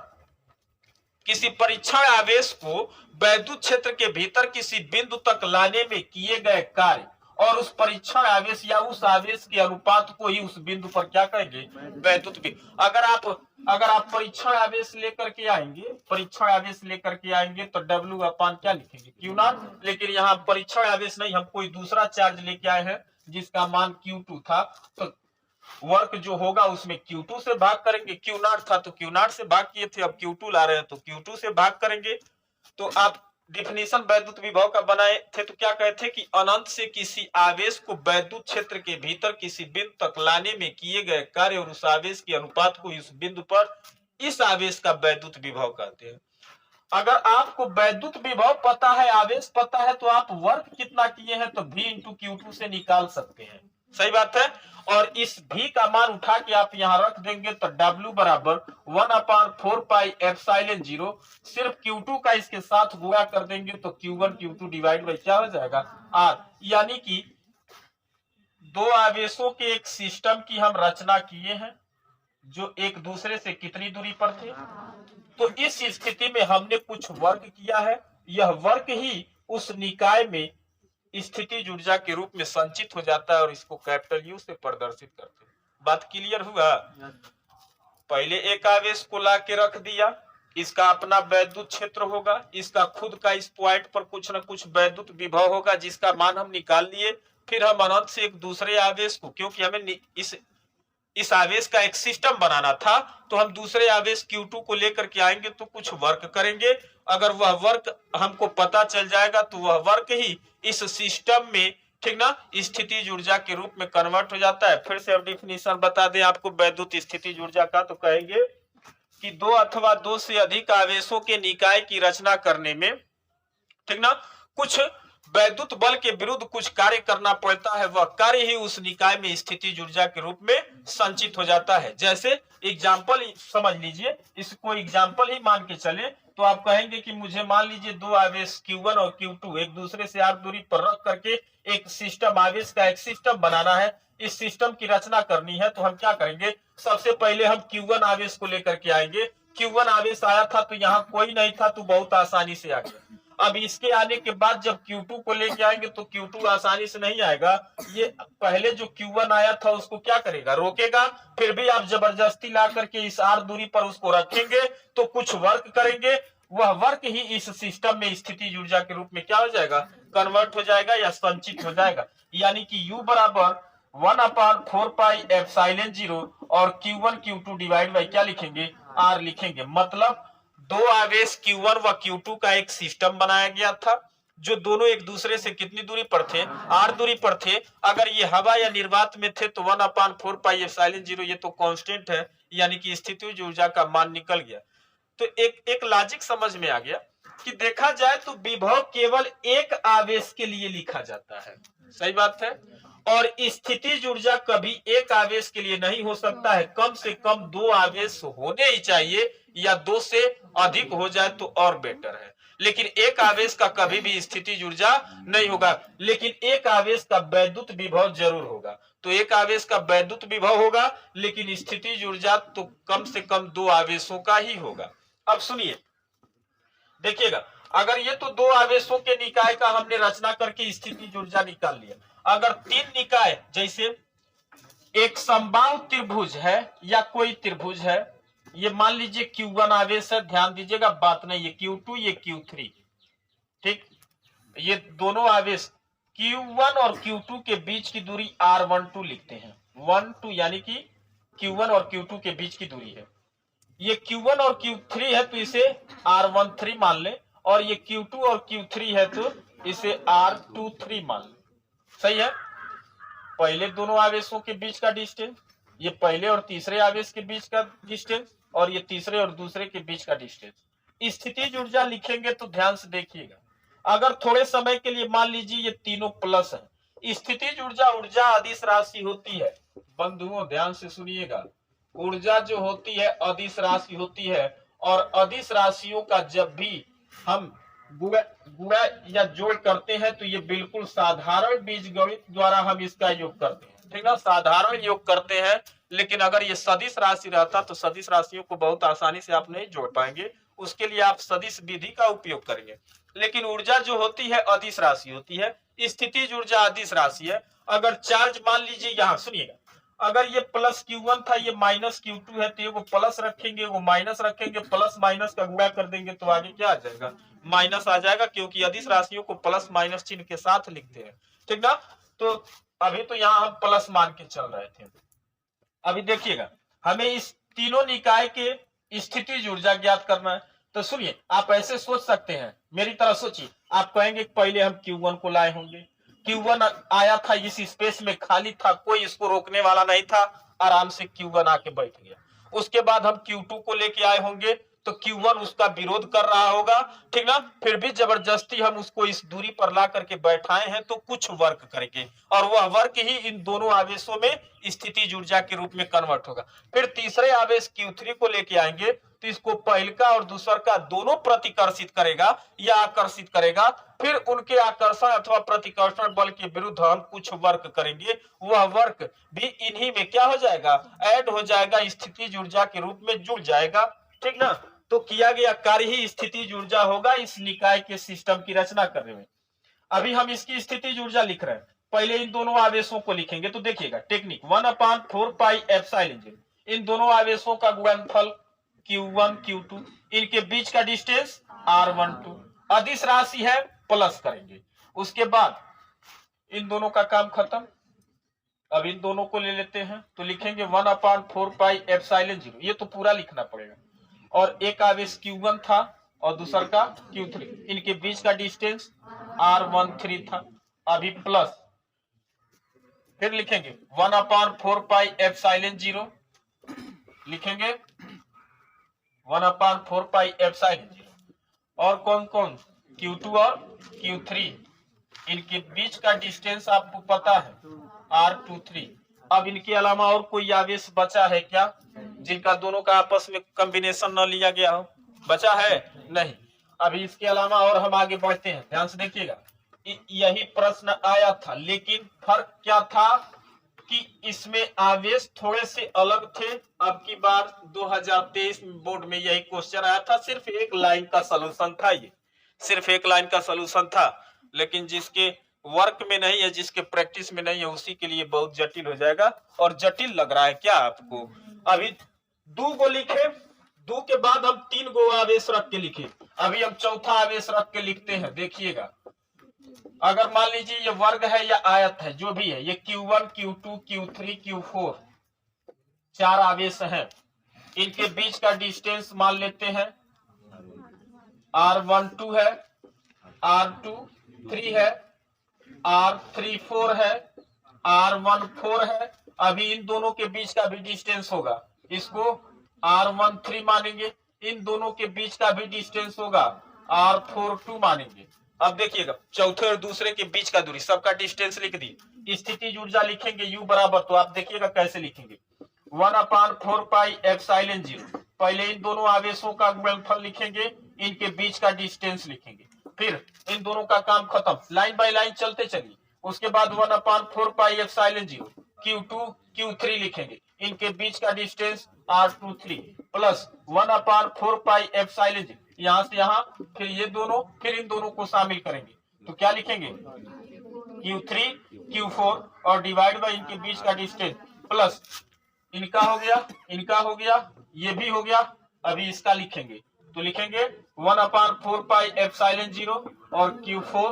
किसी परीक्षण आवेश को वैद्युत क्षेत्र के भीतर किसी बिंदु तक लाने में किए गए कार्य और उस परीक्षण आवेश या उस आवेश के अनुपात को ही उस बिंदु पर क्या कहेंगे? वैद्युत विभव। अगर आप परीक्षण आवेश लेकर के आएंगे, तो W अपान क्या लिखेंगे? Q0। लेकिन यहाँ परीक्षण आवेश नहीं, हम कोई दूसरा चार्ज लेके आए हैं जिसका मान Q2 था, तो वर्क जो होगा उसमें Q2 से भाग करेंगे। Q0 था तो Q0 से भाग किए थे, अब Q2 ला रहे हैं तो Q2 से भाग करेंगे। तो आप डिफिनीशन वैद्युत विभव का बनाए थे तो क्या कहते कि अनंत से किसी आवेश को वैद्युत क्षेत्र के भीतर किसी बिंदु तक लाने में किए गए कार्य और उस आवेश के अनुपात को इस बिंदु पर इस आवेश का वैद्युत विभव कहते हैं। अगर आपको वैद्युत विभव पता है, आवेश पता है, तो आप वर्क कितना किए हैं तो V इंटू Q2 से निकाल सकते हैं। सही बात है। और इस V का मान उठा के आप यहां रख देंगे तो W बराबर 1/4 पाई एप्सिलॉन 0, सिर्फ Q2 का इसके साथ गुणा कर देंगे तो Q1 Q2 डिवाइड बाई क्या हो जाएगा? R। यानी कि दो आवेशों के एक सिस्टम की हम रचना किए हैं जो एक दूसरे से कितनी दूरी पर थे। तो इस स्थिति में हमने कुछ वर्क किया है, यह वर्क ही उस निकाय में स्थितिज ऊर्जा के रूप में संचित हो जाता है और इसको कैपिटल U से प्रदर्शित करते हैं। बात क्लियर हुआ? पहले एक आवेश को ला के रख दिया, इसका अपना वैद्युत क्षेत्र होगा, इसका खुद का इस पॉइंट पर कुछ न कुछ वैद्युत विभव होगा जिसका मान हम निकाल लिए। फिर हम अनंत से एक दूसरे आवेश को, क्योंकि हमें इस आवेश का एक सिस्टम बनाना था, तो हम दूसरे आवेश Q2 को लेकर के आएंगे तो कुछ वर्क करेंगे। अगर वह वर्क हमको पता चल जाएगा तो वह वर्क ही इस सिस्टम में, ठीक ना, स्थितिज ऊर्जा के रूप में कन्वर्ट हो जाता है। फिर से अब डिफिनीशन बता दें आपको वैद्युत स्थितिज ऊर्जा का, तो कहेंगे कि दो अथवा दो से अधिक आवेशों के निकाय की रचना करने में, ठीक ना, कुछ वैद्युत बल के विरुद्ध कुछ कार्य करना पड़ता है, वह कार्य ही उस निकाय में स्थितिज ऊर्जा के रूप में संचित हो जाता है। जैसे एग्जाम्पल समझ लीजिए, इसको एग्जाम्पल ही मान के चले तो आप कहेंगे कि मुझे मान लीजिए दो आवेश Q1 और Q2 एक दूसरे से r दूरी पर रख करके एक सिस्टम, आवेश का एक सिस्टम बनाना है, इस सिस्टम की रचना करनी है। तो हम क्या करेंगे, सबसे पहले हम Q1 आवेश को लेकर के आएंगे। Q1 आवेश आया था तो यहाँ कोई नहीं था तो बहुत आसानी से आ गया। अब इसके आने के बाद जब Q2 को लेके आएंगे तो Q2 आसानी से नहीं आएगा, ये पहले जो Q1 आया था उसको क्या करेगा, रोकेगा। फिर भी आप जबरदस्ती ला करके इस r दूरी पर उसको रखेंगे तो कुछ वर्क करेंगे, वह वर्क ही इस सिस्टम में स्थितिज ऊर्जा के रूप में क्या हो जाएगा, कन्वर्ट हो जाएगा या संचित हो जाएगा। यानी कि U बराबर 1/4 पाई एप्सिलॉन 0 और Q1 Q2 डिवाइड बाई क्या लिखेंगे, R लिखेंगे। मतलब दो आवेश Q1 व Q2 का एक सिस्टम बनाया गया था जो दोनों एक दूसरे से कितनी दूरी पर थे, r दूरी पर थे। अगर ये हवा या निर्वात में थे तो 1/4 पाई एप्सिलॉन 0, ये तो कांस्टेंट है, यानी कि स्थितिज ऊर्जा का मान निकल गया। तो एक लॉजिक समझ में आ गया कि देखा जाए तो विभव केवल एक आवेश के लिए लिखा जाता है। सही बात है। और स्थितिज ऊर्जा कभी एक आवेश के लिए नहीं हो सकता है, कम से कम दो आवेश होने ही चाहिए, या दो से अधिक हो जाए तो और बेटर है। लेकिन एक आवेश का कभी भी स्थितिज ऊर्जा नहीं होगा, लेकिन एक आवेश का वैद्युत विभव जरूर होगा। तो एक आवेश का वैद्युत विभव होगा लेकिन स्थितिज ऊर्जा तो कम से कम दो आवेशों का ही होगा। अब सुनिए, देखिएगा, अगर ये तो दो आवेशों के निकाय का हमने रचना करके स्थितिज ऊर्जा निकाल लिया, अगर तीन निकाय, जैसे एक समबाहु त्रिभुज है या कोई त्रिभुज है, ये मान लीजिए Q1 आवेश है, ध्यान दीजिएगा बात नहीं, ये Q2 ये Q3, ठीक, ये दोनों आवेश Q1 और Q2 के बीच की दूरी R12 लिखते हैं, 1 2, यानी कि Q1 और Q2 के बीच की दूरी है। ये Q1 और Q3 है तो इसे R13 मान ले, और ये Q2 और Q3 है तो इसे R23 मान लो। सही है। पहले दोनों आवेशों के बीच का डिस्टेंस, ये पहले और तीसरे आवेश के बीच का डिस्टेंस, और ये तीसरे और दूसरे के बीच का डिस्टेंस। स्थितिज ऊर्जा लिखेंगे तो ध्यान से देखिएगा, अगर थोड़े समय के लिए मान लीजिए ये तीनों प्लस है, स्थितिज ऊर्जा ऊर्जा अदिश राशि होती है। बंधुओं ध्यान से सुनिएगा, ऊर्जा जो होती है अदिश राशि होती है, और अदिश राशियों का जब भी हम गुणा या जोड़ करते हैं तो ये बिल्कुल साधारण बीजगणित द्वारा हम इसका योग करते हैं, ठीक ना, साधारण योग करते हैं। लेकिन अगर ये सदिश राशि रहता तो सदिश राशियों को बहुत आसानी से आप नहीं जोड़ पाएंगे, उसके लिए आप सदिश विधि का उपयोग करेंगे। लेकिन ऊर्जा जो होती है अदिश राशि होती है, स्थितिज ऊर्जा अदिश राशि है। अगर चार्ज मान लीजिए, यहाँ सुनिएगा, अगर ये प्लस Q1 था, ये माइनस Q2 है, तो ये वो प्लस रखेंगे, वो माइनस रखेंगे, प्लस माइनस का गुणा कर देंगे तो आगे क्या आ जाएगा, माइनस आ जाएगा, क्योंकि अदिश राशियों को प्लस माइनस चिन्ह के साथ लिखते हैं, ठीक ना। तो अभी तो यहाँ हम प्लस मान के चल रहे थे। अभी देखिएगा, हमें इस तीनों निकाय के स्थितिज ऊर्जा ज्ञात करना है। तो सुनिए, आप ऐसे सोच सकते हैं, मेरी तरह सोचिए, आप कहेंगे पहले हम Q1 को लाए होंगे, Q1 आया था, इस स्पेस में खाली था, कोई इसको रोकने वाला नहीं था, आराम से Q1 आके बैठ गया। उसके बाद हम Q2 को लेके आए होंगे तो Q1 उसका विरोध कर रहा होगा, ठीक ना, फिर भी जबरदस्ती हम उसको इस दूरी पर ला करके बैठाए हैं तो कुछ वर्क करेंगे, और वह वर्क ही इन दोनों आवेशों में स्थितिज ऊर्जा के रूप में कन्वर्ट होगा। फिर तीसरे आवेश Q3 को लेके आएंगे तो इसको पहल का और दूसर का दोनों प्रतिकर्षित करेगा या आकर्षित करेगा, फिर उनके आकर्षण अथवा प्रतिकर्षण बल के विरुद्ध हम कुछ वर्क करेंगे, वह वर्क भी इन्हीं में क्या हो जाएगा, ऐड हो जाएगा, स्थितिज ऊर्जा के रूप में जुड़ जाएगा, ठीक ना। तो किया गया कार्य ही स्थितिज ऊर्जा होगा इस निकाय के सिस्टम की रचना करने में। अभी हम इसकी स्थितिज ऊर्जा लिख रहे हैं, पहले इन दोनों आवेशों को लिखेंगे तो देखिएगा टेक्निक 1/4 पाई एप्सिलॉन 0, इन दोनों आवेशों का गुणनफल Q1 Q2, इनके बीच का डिस्टेंस R12, अदिश राशि है, प्लस करेंगे, उसके बाद इन दोनों का काम खत्म। अब इन दोनों को ले लेते हैं तो लिखेंगे 1/4 पाई एप्सिलॉन 0, ये तो पूरा लिखना पड़ेगा, और एक आवेश Q1 था और दूसर का Q3, इनके बीच का डिस्टेंस R13 था, अभी प्लस, फिर लिखेंगे 1/4 पाई एप्सिलॉन 0, लिखेंगे 1/4 पाई एप्सिलॉन 0, और कौन कौन, Q2 और Q3, इनके बीच का डिस्टेंस आपको पता है R23। अब इनके अलावा और कोई आवेश बचा है क्या जिनका दोनों का आपस में कॉम्बिनेशन न लिया गया हो, बचा है नहीं। अभी इसके अलावा और हम आगे बढ़ते हैं, ध्यान से देखिएगा, यही प्रश्न आया था, लेकिन फर्क क्या था कि इसमें आवेश थोड़े से अलग थे। अब की बार 2023 बोर्ड में यही क्वेश्चन आया था, सिर्फ एक लाइन का सलूशन था, ये सिर्फ एक लाइन का सलूशन था, लेकिन जिसके वर्क में नहीं है, जिसके प्रैक्टिस में नहीं है, उसी के लिए बहुत जटिल हो जाएगा। और जटिल लग रहा है क्या आपको? अभी 2 को लिखे, 2 के बाद हम 3 गो आवेश रख के लिखे, अभी हम चौथा आवेश रख के लिखते हैं। देखिएगा, अगर मान लीजिए ये वर्ग है या आयत है, जो भी है, ये Q1 Q2 Q3 Q4 4 आवेश हैं, इनके बीच का डिस्टेंस मान लेते हैं R12 है, R23 है, R34 है, R14 है। अभी इन दोनों के बीच का भी डिस्टेंस होगा, इसको R13 मानेंगे, इन दोनों के बीच का भी डिस्टेंस होगा R42 मानेंगे। अब देखिएगा, चौथे और दूसरे के बीच का दूरी, सबका डिस्टेंस लिख दी। स्थितिज ऊर्जा लिखेंगे U बराबर, तो आप देखिएगा कैसे लिखेंगे, 1/4 पाई एप्सिलॉन 0, पहले इन दोनों आवेशों का गुणनफल लिखेंगे, इनके बीच का डिस्टेंस लिखेंगे, फिर इन दोनों का काम खत्म, लाइन बाय लाइन चलते चलिए। उसके बाद 1/4 पाई एप्सिलॉन 0 Q2 Q3 लिखेंगे, इनके बीच का distance R23 plus 1/4 pi epsilon 0, यहां से यहां, फिर ये दोनों, फिर इन दोनों को शामिल करेंगे तो क्या लिखेंगे, Q3 Q4 और डिवाइड बाय इनके बीच का डिस्टेंस, प्लस इनका हो गया, इनका हो गया, ये भी हो गया। अभी इसका लिखेंगे तो लिखेंगे 1/4 पाई एप्सिलॉन 0 और Q4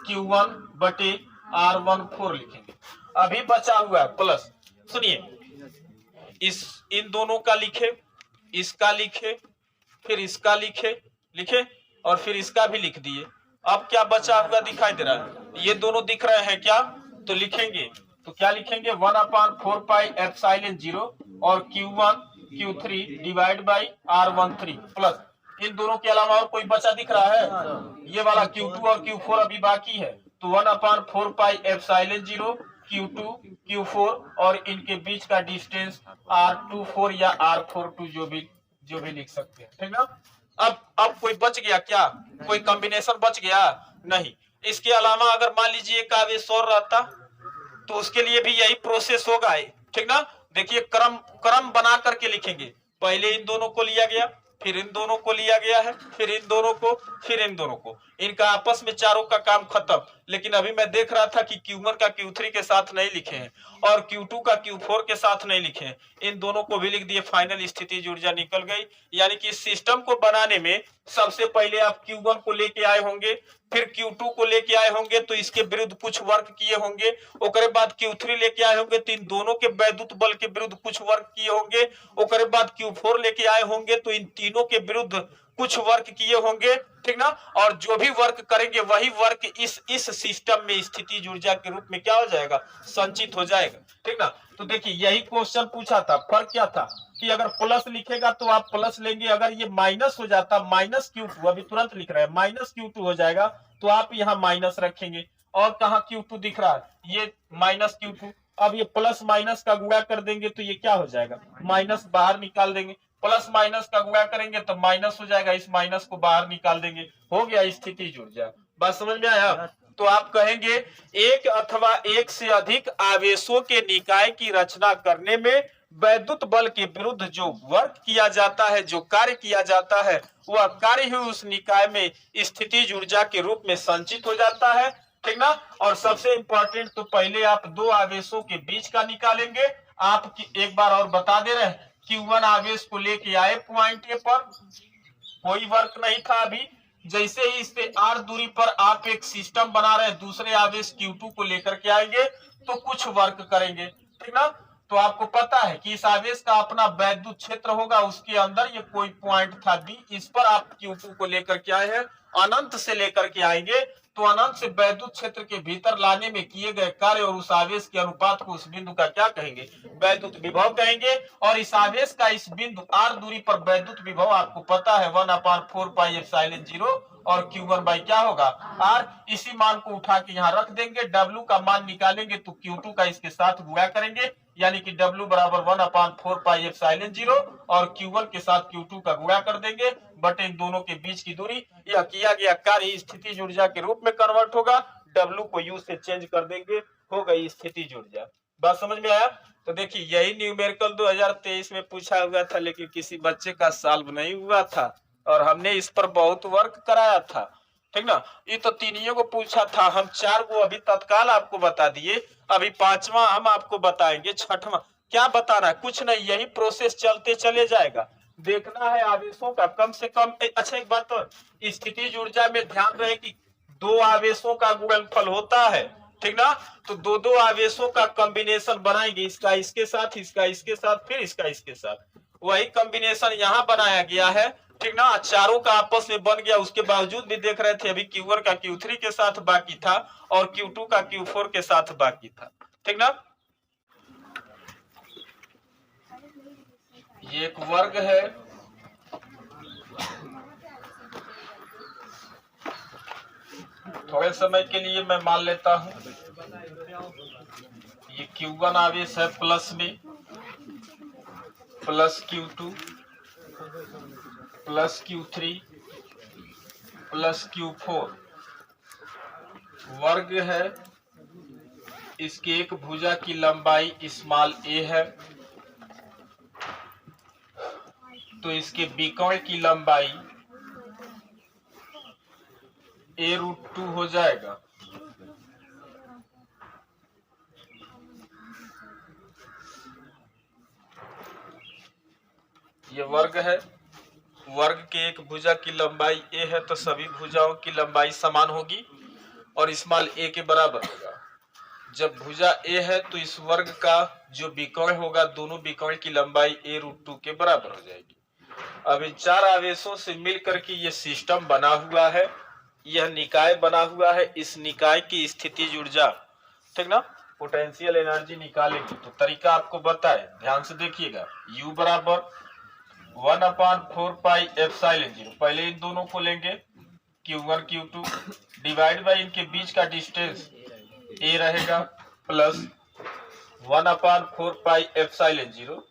Q1 बटे R14 लिखेंगे। अभी बचा हुआ है प्लस, सुनिए, इन दोनों का लिखे, इसका लिखे, फिर इसका लिखे, और फिर इसका भी लिख दिए। अब क्या बचा हुआ दिखाई दे रहा है, ये दोनों दिख रहे हैं क्या, तो लिखेंगे, तो क्या लिखेंगे 1/4 पाई एप्सिलॉन 0 और Q1 Q3 divide by R13 plus इन दोनों के अलावा और कोई बचा दिख रहा है, ये वाला Q2 और Q4 अभी बाकी है, तो 1/4 पाई एप्सिलॉन 0 Q2 Q4 और इनके बीच का डिस्टेंस R24 या R42 जो भी लिख सकते हैं, ठीक ना। अब कोई बच गया क्या, कोई कॉम्बिनेशन बच गया नहीं। इसके अलावा अगर मान लीजिए एक आवेश और रहता तो उसके लिए भी यही प्रोसेस होगा, ठीक ना। देखिए क्रम बना करके लिखेंगे, पहले इन दोनों को लिया गया, फिर इन दोनों को लिया गया है, फिर इन दोनों को, फिर इन दोनों को, इनका आपस में चारों का काम खत्म। लेकिन अभी मैं देख रहा था कि Q1 का Q3 के साथ नहीं लिखे हैं और Q2 का Q4 के साथ नहीं लिखे हैं, इन दोनों को भी लिख दिए, फाइनल स्थिति ऊर्जा निकल गई। यानी कि सिस्टम को बनाने में सबसे पहले आप Q1 को लेके आए होंगे, फिर Q2 को लेके आए होंगे तो इसके विरुद्ध कुछ वर्क किए होंगे, ओकरे बाद Q3 लेके आए होंगे तो इन दोनों के वैद्युत बल के विरुद्ध कुछ वर्क किए होंगे, ओकरे बाद Q4 लेके आए होंगे तो इन तीनों के विरुद्ध कुछ वर्क किए होंगे, ठीक ना। और जो भी वर्क करेंगे वही वर्क इस सिस्टम में स्थिति ऊर्जा के रूप में क्या हो जाएगा, संचित हो जाएगा, ठीक ना। तो देखिए यही क्वेश्चन पूछा था, फर्क क्या था कि अगर प्लस लिखेगा तो आप प्लस लेंगे, अगर ये माइनस हो जाता -Q2, अभी तुरंत लिख रहे हैं -Q2 हो जाएगा तो आप यहाँ माइनस रखेंगे, और कहाँ Q2 दिख रहा है, ये -Q2, अब ये प्लस माइनस का गुणा कर देंगे तो ये क्या हो जाएगा, माइनस बाहर निकाल देंगे, प्लस माइनस का गुणा करेंगे तो माइनस हो जाएगा, इस माइनस को बाहर निकाल देंगे, हो गया स्थिति ऊर्जा। बात समझ में आया। तो आप कहेंगे एक अथवा एक से अधिक आवेशों के निकाय की रचना करने में वैद्युत बल के विरुद्ध जो वर्क किया जाता है, जो कार्य किया जाता है, वह कार्य ही उस निकाय में स्थिति ऊर्जा के रूप में संचित हो जाता है, ठीक ना। और सबसे इंपॉर्टेंट तो पहले आप दो आवेशों के बीच का निकालेंगे। आप एक बार और बता दे रहे हैं, Q1 आवेश को लेके आए पॉइंट ए पर, कोई वर्क नहीं था, अभी जैसे ही इससे r दूरी पर आप एक सिस्टम बना रहे हैं, दूसरे आवेश Q2 को लेकर के आएंगे तो कुछ वर्क करेंगे, ठीक ना। तो आपको पता है कि इस आवेश का अपना वैद्युत क्षेत्र होगा, उसके अंदर ये कोई पॉइंट था B, इस पर आप Q2 को लेकर के आए हैं, अनंत से लेकर के आएंगे तो अनंत से वैद्युत क्षेत्र के भीतर लाने में किए गए कार्य और उस आवेश के अनुपात को उस बिंदु का क्या कहेंगे, वैद्युत विभव कहेंगे। और इस आवेश का इस बिंदु r दूरी पर वैद्युत विभव आपको पता है 1/4 पाई एप्सिलॉन 0 और Q1 बाई क्या होगा R। इसी मान को उठा के यहाँ रख देंगे, W का मान निकालेंगे तो Q2 का इसके साथ गुणा करेंगे, यानी कि W बराबर 1/4 पाई एप्सिलॉन 0 और Q1 के साथ Q2 का गुणा कर देंगे बटे इन दोनों के बीच की दूरी। यह किया गया कार्य स्थिति ऊर्जा के रूप में कन्वर्ट होगा, W को U से चेंज कर देंगे, हो गई स्थिति ऊर्जा। बात समझ में आया। तो देखिए यही न्यूमेरिकल 2023 में पूछा हुआ था, लेकिन किसी बच्चे का सॉल्व नहीं हुआ था और हमने इस पर बहुत वर्क कराया था, ठीक ना। ये तो तीनियों को पूछा था, हम 4 को अभी तत्काल आपको बता दिए, अभी 5वां हम आपको बताएंगे, 6वां क्या बताना है, कुछ नहीं, यही प्रोसेस चलते चले जाएगा। देखना है आवेशों का कम से कम। अच्छा एक बात, तो स्थिति ऊर्जा में ध्यान रहे कि दो आवेशों का गुणनफल होता है, ठीक ना। तो दो आवेशों का कॉम्बिनेशन बनाएंगे, इसका इसके साथ, इसका इसके साथ, फिर इसका इसके साथ, वही कॉम्बिनेशन यहाँ बनाया गया है, ठीक ना। चारों का आपस में बन गया, उसके बावजूद भी देख रहे थे अभी Q1 का Q3 के साथ बाकी था और Q2 का Q4 के साथ बाकी था, ठीक ना। ये एक वर्ग है, थोड़े समय के लिए मैं मान लेता हूं ये Q1 आवेश है प्लस में, plus Q2 plus Q3 plus Q4 वर्ग है, इसके एक भुजा की लंबाई स्मॉल a है, तो इसके विकर्ण की लंबाई a√2 हो जाएगा। ये वर्ग है, वर्ग के एक भुजा की लंबाई a है, तो सभी भुजाओं की लंबाई समान होगी और स्मॉल a के बराबर होगा। जब भुजा a है तो इस वर्ग का जो विकर्ण होगा, दोनों विकर्ण की लंबाई a√2 के बराबर हो जाएगी। अब इन चार आवेशों से मिलकर के ये सिस्टम बना हुआ है, यह निकाय बना हुआ है। इस निकाय की स्थितिज ऊर्जा, ठीक ना, पोटेंशियल एनर्जी निकालेंगे तो तरीका आपको बताए, ध्यान से देखिएगा। U बराबर 1/4πε0, पहले इन दोनों को लेंगे Q1 Q2 डिवाइड बाई इनके बीच का डिस्टेंस A रहेगा प्लस 1/4πε0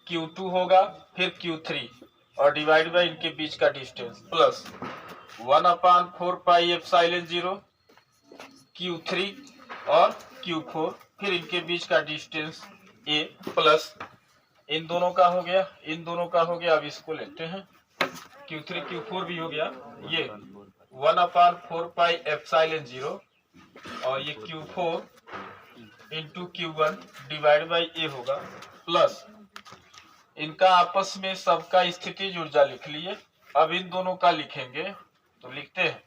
Q2 होगा, फिर Q3 और डिवाइड बाई इनके बीच का डिस्टेंस प्लस 1/4πε0 Q3 और Q4, फिर इनके बीच का डिस्टेंस A प्लस इन दोनों का हो गया, इन दोनों का हो गया। अब इसको लेते हैं, Q3 Q4 भी हो गया, ये 1/4πε0 और ये Q4 into Q1 divide by A होगा प्लस इनका आपस में सबका स्थितिज ऊर्जा लिख लिए। अब इन दोनों का लिखेंगे तो लिखते हैं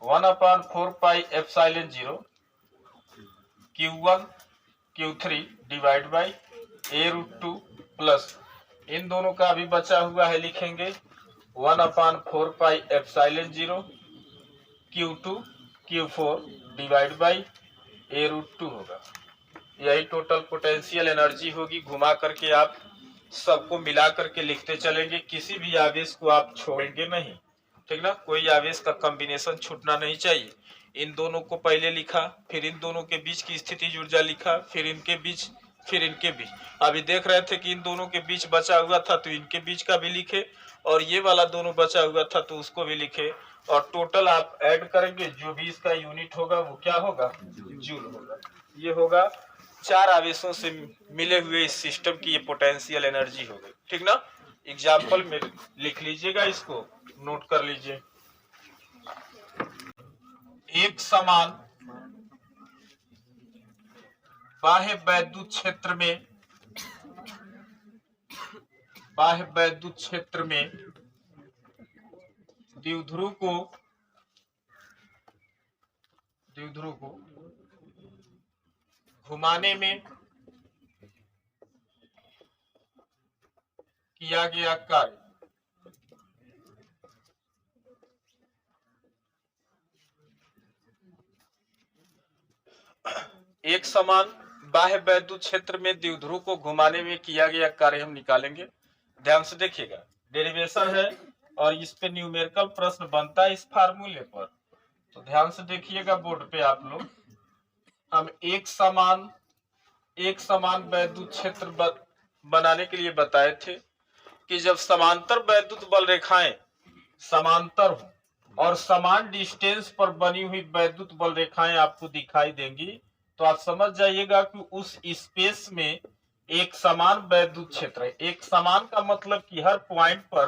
1/4πε0 Q1 Q3 divide by A√2 plus इन दोनों का अभी बचा हुआ है, लिखेंगे 1/4πε0 Q2 Q4 divide by A√2 होगा। यही टोटल पोटेंशियल एनर्जी होगी। घुमा करके आप सबको मिला करके लिखते चलेंगे, किसी भी आवेश को आप छोड़ेंगे नहीं, ठीक ना, कोई आवेश का कॉम्बिनेशन छूटना नहीं चाहिए। इन दोनों को पहले लिखा, फिर इन दोनों के बीच की स्थितिज ऊर्जा लिखा, फिर इनके बीच, फिर इनके बीच। अभी देख रहे थे कि इन दोनों के बीच बचा हुआ था तो इनके बीच का भी लिखे, और ये वाला दोनों बचा हुआ था तो उसको भी लिखे, और टोटल आप ऐड करेंगे, जो भी इसका यूनिट होगा वो क्या होगा, जूल होगा। ये होगा चार आवेशों से मिले हुए इस सिस्टम की ये पोटेंशियल एनर्जी हो गई, ठीक ना। एग्जाम्पल में लिख लीजिएगा, इसको नोट कर लीजिए। एक समान बाह्य वैद्युत क्षेत्र में, बाह्य वैद्युत क्षेत्र में द्विध्रुव को घुमाने में किया गया कार्य एक समान बाह्य वैद्युत क्षेत्र में द्विध्रुव को घुमाने में किया गया कार्य हम निकालेंगे। ध्यान से देखिएगा, डेरिवेशन है और इस पे न्यूमेरिकल प्रश्न बनता है इस फार्मूले पर, तो ध्यान से देखिएगा बोर्ड पे आप लोग। हम एक समान वैद्युत क्षेत्र बनाने के लिए बताए थे कि जब समांतर वैद्युत बल रेखाएं समांतर हो और समान डिस्टेंस पर बनी हुई वैद्युत बल रेखाएं आपको दिखाई देंगी, तो आप समझ जाइएगा कि उस स्पेस में एक समान वैद्युत क्षेत्र है। एक समान का मतलब कि हर पॉइंट पर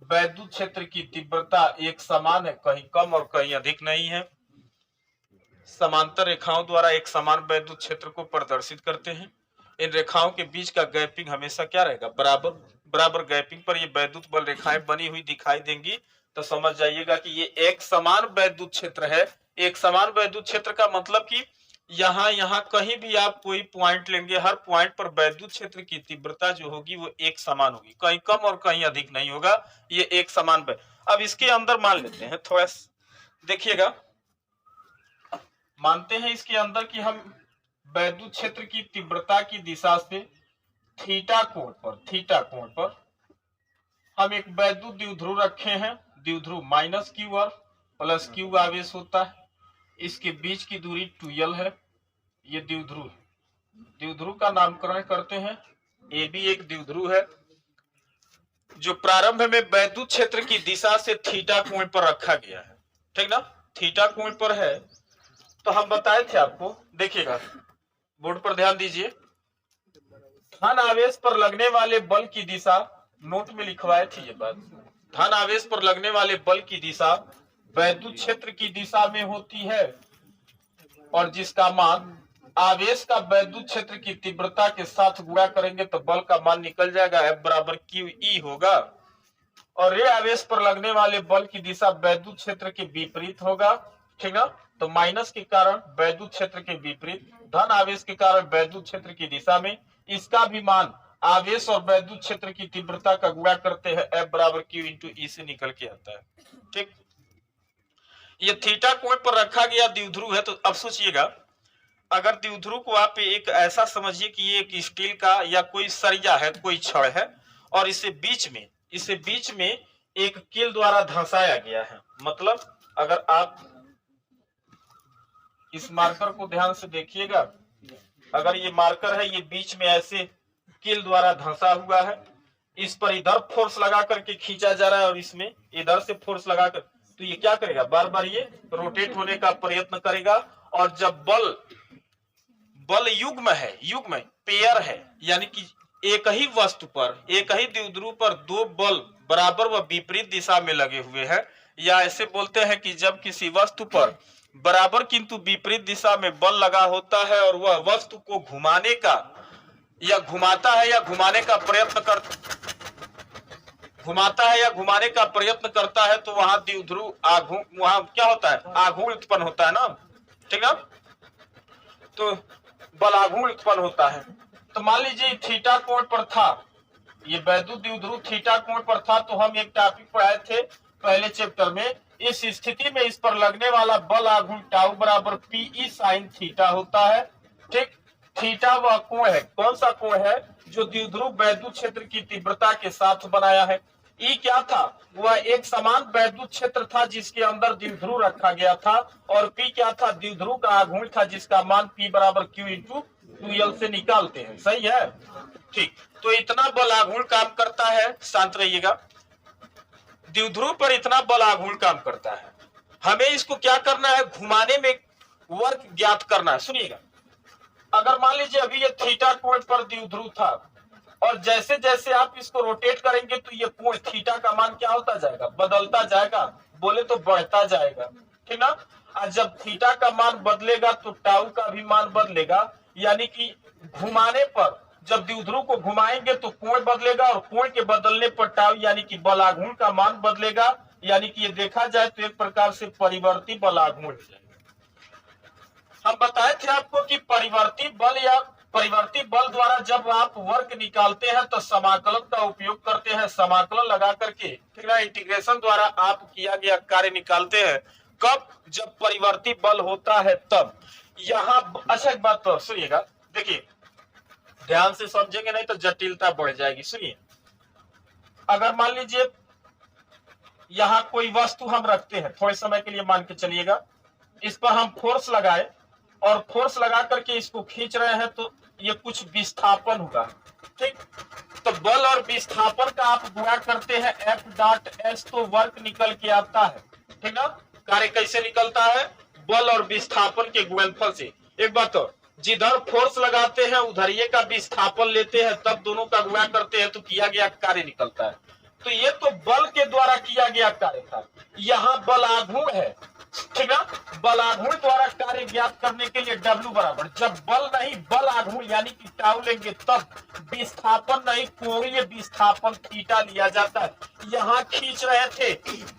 वैद्युत क्षेत्र की तीव्रता एक समान है, कहीं कम और कहीं अधिक नहीं है। समांतर रेखाओं द्वारा एक समान वैद्युत क्षेत्र को प्रदर्शित करते हैं। इन रेखाओं के बीच का गैपिंग हमेशा क्या रहेगा, बराबर गैपिंग पर ये वैद्युत बल रेखाएं बनी हुई दिखाई देंगी, तो समझ जाइएगा कि ये एक समान वैद्युत क्षेत्र है। एक समान वैद्युत क्षेत्र का मतलब कि यहाँ कहीं भी आप कोई पॉइंट लेंगे, हर पॉइंट पर वैद्युत क्षेत्र की तीव्रता जो होगी वो एक समान होगी, कहीं कम और कहीं अधिक नहीं होगा, ये एक समान। अब इसके अंदर मान लेते हैं, थोड़ा देखिएगा, मानते हैं इसके अंदर कि हम वैद्युत क्षेत्र की तीव्रता की दिशा से थीटा कोण पर हम एक वैद्युत द्विध्रुव रखे हैं। द्विध्रुव माइनस क्यू और प्लस क्यू आवेश होता है, इसके बीच की दूरी 2l है। ये द्विध्रुव का नामकरण करते हैं। ए भी एक द्विध्रुव है जो प्रारंभ में वैद्युत क्षेत्र की दिशा से थीटा कोण पर रखा गया है, ठीक ना, थीटा कोण पर है। तो हम बताए थे आपको, देखिएगा बोर्ड पर ध्यान दीजिए, धन आवेश पर लगने वाले बल की दिशा, नोट में लिखवाए थे ये बात, धन आवेश पर लगने वाले बल की दिशा वैद्युत क्षेत्र की दिशा में होती है, और जिसका मान आवेश का वैद्युत क्षेत्र की तीव्रता के साथ गुणा करेंगे तो बल का मान निकल जाएगा, F बराबर QE होगा। और रे आवेश पर लगने वाले बल की दिशा वैद्युत क्षेत्र के विपरीत होगा, ठीक ना, तो माइनस के कारण वैद्युत क्षेत्र के विपरीत, धन आवेश के कारण वैद्युत क्षेत्र की दिशा में, इसका भी मान आवेश और वैद्युत क्षेत्र की तीव्रता का गुणा करते हैं F बराबर Q इंटू ई से निकल के आता है। ठीक, ये थीटा कोण पर रखा गया द्विध्रुव है। तो अब सोचिएगा, अगर द्विध्रुव को आप एक ऐसा समझिए कि ये एक स्टील का या कोई सरिया है, कोई छड़ है, और इसे बीच में एक कील द्वारा धंसाया गया है। मतलब अगर आप इस मार्कर को ध्यान से देखिएगा, अगर ये मार्कर है, ये बीच में ऐसे कील द्वारा धंसा हुआ है, इस पर इधर फोर्स लगा करके खींचा जा रहा है और इसमें इधर से फोर्स लगाकर, तो ये क्या करेगा, बार बार ये रोटेट होने का प्रयत्न करेगा। और जब बल युग्म पेयर है, यानी कि एक ही वस्तु पर, एक ही द्विध्रुव पर दो बल बराबर व विपरीत दिशा में लगे हुए हैं, या ऐसे बोलते हैं कि जब किसी वस्तु पर बराबर किंतु विपरीत दिशा में बल लगा होता है और वह वस्तु को घुमाने का या घुमाता है या घुमाने का प्रयत्न करता है, तो वहां द्विध्रुव वहां क्या होता है, आघूर्ण उत्पन्न होता है ना। ठीक है, तो बल आघूर्ण उत्पन्न होता है। तो मान लीजिए थीटा कोण पर था, ये वैद्युत द्विध्रुव थीटा कोण पर था, तो हम एक टॉपिक पढ़ाए थे पहले चैप्टर में। इस स्थिति में इस पर लगने वाला बल आघूर्ण टाउ बराबर पीई साइन थीटा होता है। ठीक, थीटा वह कोण है, कौन सा कोण है, जो द्विध्रुव वैद्युत क्षेत्र की तीव्रता के साथ बनाया है। ई क्या था, वह एक समान वैद्युत क्षेत्र था जिसके अंदर द्विध्रुव रखा गया था, और पी क्या था, द्विध्रुव का आघूर्ण था जिसका मान पी बराबर क्यू इंटू 2L से निकालते हैं। सही है। ठीक, तो इतना बल आघूर्ण काम करता है, शांत रहिएगा, द्विध्रुव पर इतना बल आघूर्ण काम करता है। हमें इसको क्या करना है, घुमाने में वर्क ज्ञात करना है। सुनिएगा, अगर मान लीजिए अभी ये थीटा कोण पर द्विध्रुव था, और जैसे जैसे आप इसको रोटेट करेंगे तो ये कोण थीटा का मान क्या होता जाएगा, बदलता जाएगा, बोले तो बढ़ता जाएगा। ठीक ना। और जब थीटा का मान बदलेगा तो टाउ का भी मान बदलेगा, यानी कि घुमाने पर जब द्विध्रुव को घुमाएंगे तो कोण बदलेगा, और कोण के बदलने पर टाउ यानी कि बल आघूर्ण का मान बदलेगा। यानी कि ये देखा जाए तो एक प्रकार से परिवर्ती बल आघूर्ण। हम बताए थे आपको कि परिवर्ती बल द्वारा जब आप वर्क निकालते हैं तो समाकलन का उपयोग करते हैं। समाकलन लगा करके, ठीक ना, इंटीग्रेशन द्वारा आप किया गया कार्य निकालते हैं। कब, जब परिवर्ती बल होता है तब। यहाँ अच्छा एक बात तो सुनिएगा, देखिए ध्यान से समझेंगे नहीं तो जटिलता बढ़ जाएगी। सुनिए, अगर मान लीजिए यहाँ कोई वस्तु हम रखते हैं, थोड़े समय के लिए मान के चलिएगा, इस पर हम फोर्स लगाए और फोर्स लगा करके इसको खींच रहे हैं, तो ये कुछ विस्थापन हुआ। ठीक, तो बल और विस्थापन का आप गुणा करते हैं F.S, तो वर्क निकल के आता है। ठीक ना, कार्य कैसे निकलता है, बल और विस्थापन के गुणनफल से। एक बात तो, जिधर फोर्स लगाते हैं उधर ये का विस्थापन लेते हैं, तब दोनों का गुणा करते हैं तो किया गया कार्य निकलता है। तो ये तो बल के द्वारा किया गया कार्य था, यहाँ बल आघूर्ण है। ठीक है, बल आघूर्ण द्वारा कार्य ज्ञात करने के लिए W बराबर, जब बल नहीं बल आघूर्ण यानी कि टाउ लेंगे तब विस्थापन नहीं कोणीय विस्थापन थीटा लिया जाता है। यहाँ खींच रहे थे,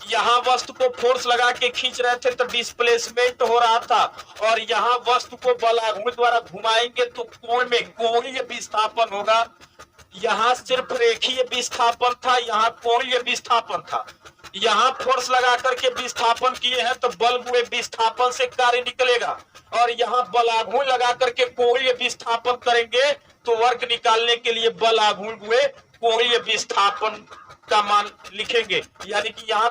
यहाँ वस्तु को फोर्स लगा के खींच रहे थे तो डिस्प्लेसमेंट हो रहा था, और यहाँ वस्तु को बल आघूर्ण द्वारा घुमाएंगे तो कोण में कोणीय विस्थापन होगा। यहाँ सिर्फ रेखीय विस्थापन था, यहाँ कोणीय विस्थापन था। यहाँ फोर्स लगा करके विस्थापन किए हैं तो बल गुणे विस्थापन से कार्य निकलेगा, और यहाँ बल आघूर्ण लगा करके कोणीय विस्थापन करेंगे तो वर्क निकालने के लिए बल आघूर्ण गुणे कोणीय विस्थापन का मान लिखेंगे। यानी कि यहाँ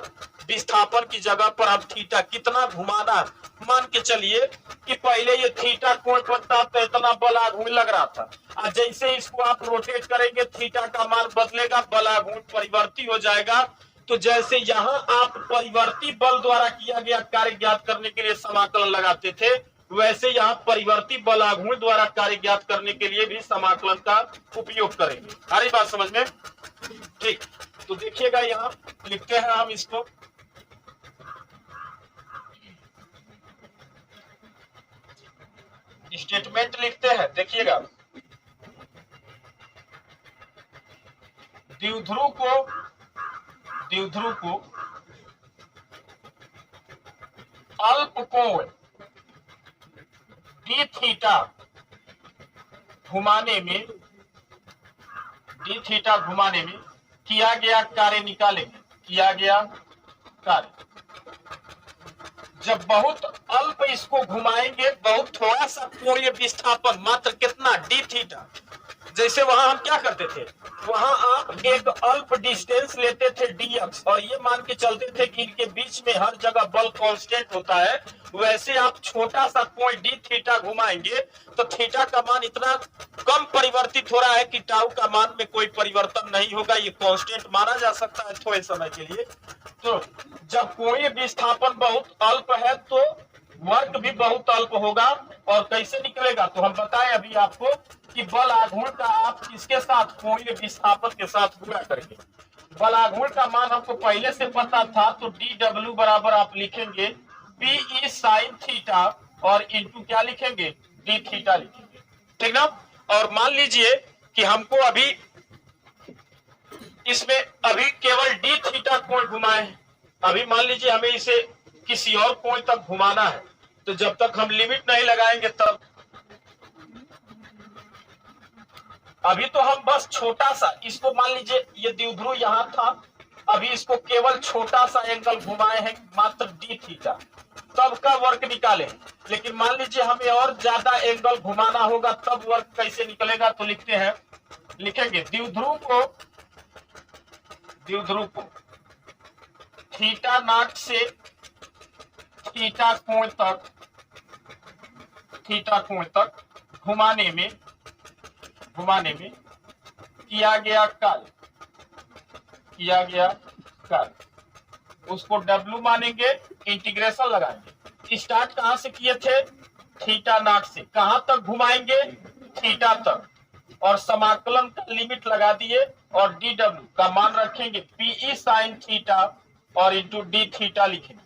विस्थापन की जगह पर हम थीटा कितना घुमाना, मान के चलिए कि पहले ये थीटा कोण पर था तो इतना बल आघूर्ण लग रहा था, और जैसे इसको आप रोटेट करेंगे थीटा का मान बदलेगा, बल आघूर्ण परिवर्ती हो जाएगा। तो जैसे यहाँ आप परिवर्ती बल द्वारा किया गया कार्य ज्ञात करने के लिए समाकलन लगाते थे, वैसे यहाँ परिवर्ती बल आघूर्ण द्वारा कार्य ज्ञात करने के लिए भी समाकलन का उपयोग करेंगे। आ रही बात समझ में? ठीक, तो देखिएगा यहाँ लिखते हैं हम इसको, स्टेटमेंट लिखते हैं। देखिएगा, द्विध्रुव को अल्प कोण डी थीटा घुमाने में डी थीटा घुमाने में किया गया कार्य निकालेंगे, किया गया कार्य। जब बहुत अल्प इसको घुमाएंगे, बहुत थोड़ा सा कोणीय विस्थापन, मात्र कितना, डी थीटा। जैसे वहां हम क्या करते थे, वहां आप एक अल्प डिस्टेंस लेते थे dx और ये मान के चलते थे कि इनके बीच में हर जगह बल कांस्टेंट होता है। वैसे आप छोटा सा कोण डी थीटा घुमाएंगे तो थीटा का मान इतना कम परिवर्तित हो रहा है कि टाउ का मान में कोई परिवर्तन नहीं होगा, ये कांस्टेंट माना जा सकता है थोड़े समय के लिए। तो जब कोई विस्थापन बहुत अल्प है तो वर्क भी बहुत अल्प होगा। और कैसे निकलेगा, तो हम बताएं अभी आपको कि बल आघूर्ण का आप किसके साथ, कोणीय विस्थापन के साथ गुणा करेंगे। बल आघूर्ण का मान हमको पहले से पता था, तो डी डब्ल्यू बराबर आप लिखेंगे पी साइन थीटा और इंटू क्या लिखेंगे, डी थीटा लिखेंगे, ठीक ना। और मान लीजिए कि हमको अभी इसमें अभी केवल डी थीटा कोण घुमाए, अभी मान लीजिए हमें इसे किसी और कोण तक घुमाना है, तो जब तक हम लिमिट नहीं लगाएंगे तब, अभी तो हम बस छोटा सा इसको, मान लीजिए ये द्विध्रुव यहां था, अभी इसको केवल छोटा सा एंगल घुमाए हैं मात्र डी थीटा, तब का वर्क निकाले। लेकिन मान लीजिए हमें और ज्यादा एंगल घुमाना होगा, तब वर्क कैसे निकलेगा, तो लिखते हैं, लिखेंगे द्विध्रुव को थीटा नॉट से थीटा कोण तक घुमाने में किया गया कार्य, उसको W मानेंगे, इंटीग्रेशन लगाएंगे। स्टार्ट कहां से किए थे, थीटा नॉट से, कहां तक घुमाएंगे, थीटा तक, और समाकलन का लिमिट लगा दिए और DW का मान रखेंगे PE साइन थीटा और इंटू डी थीटा लिखेंगे।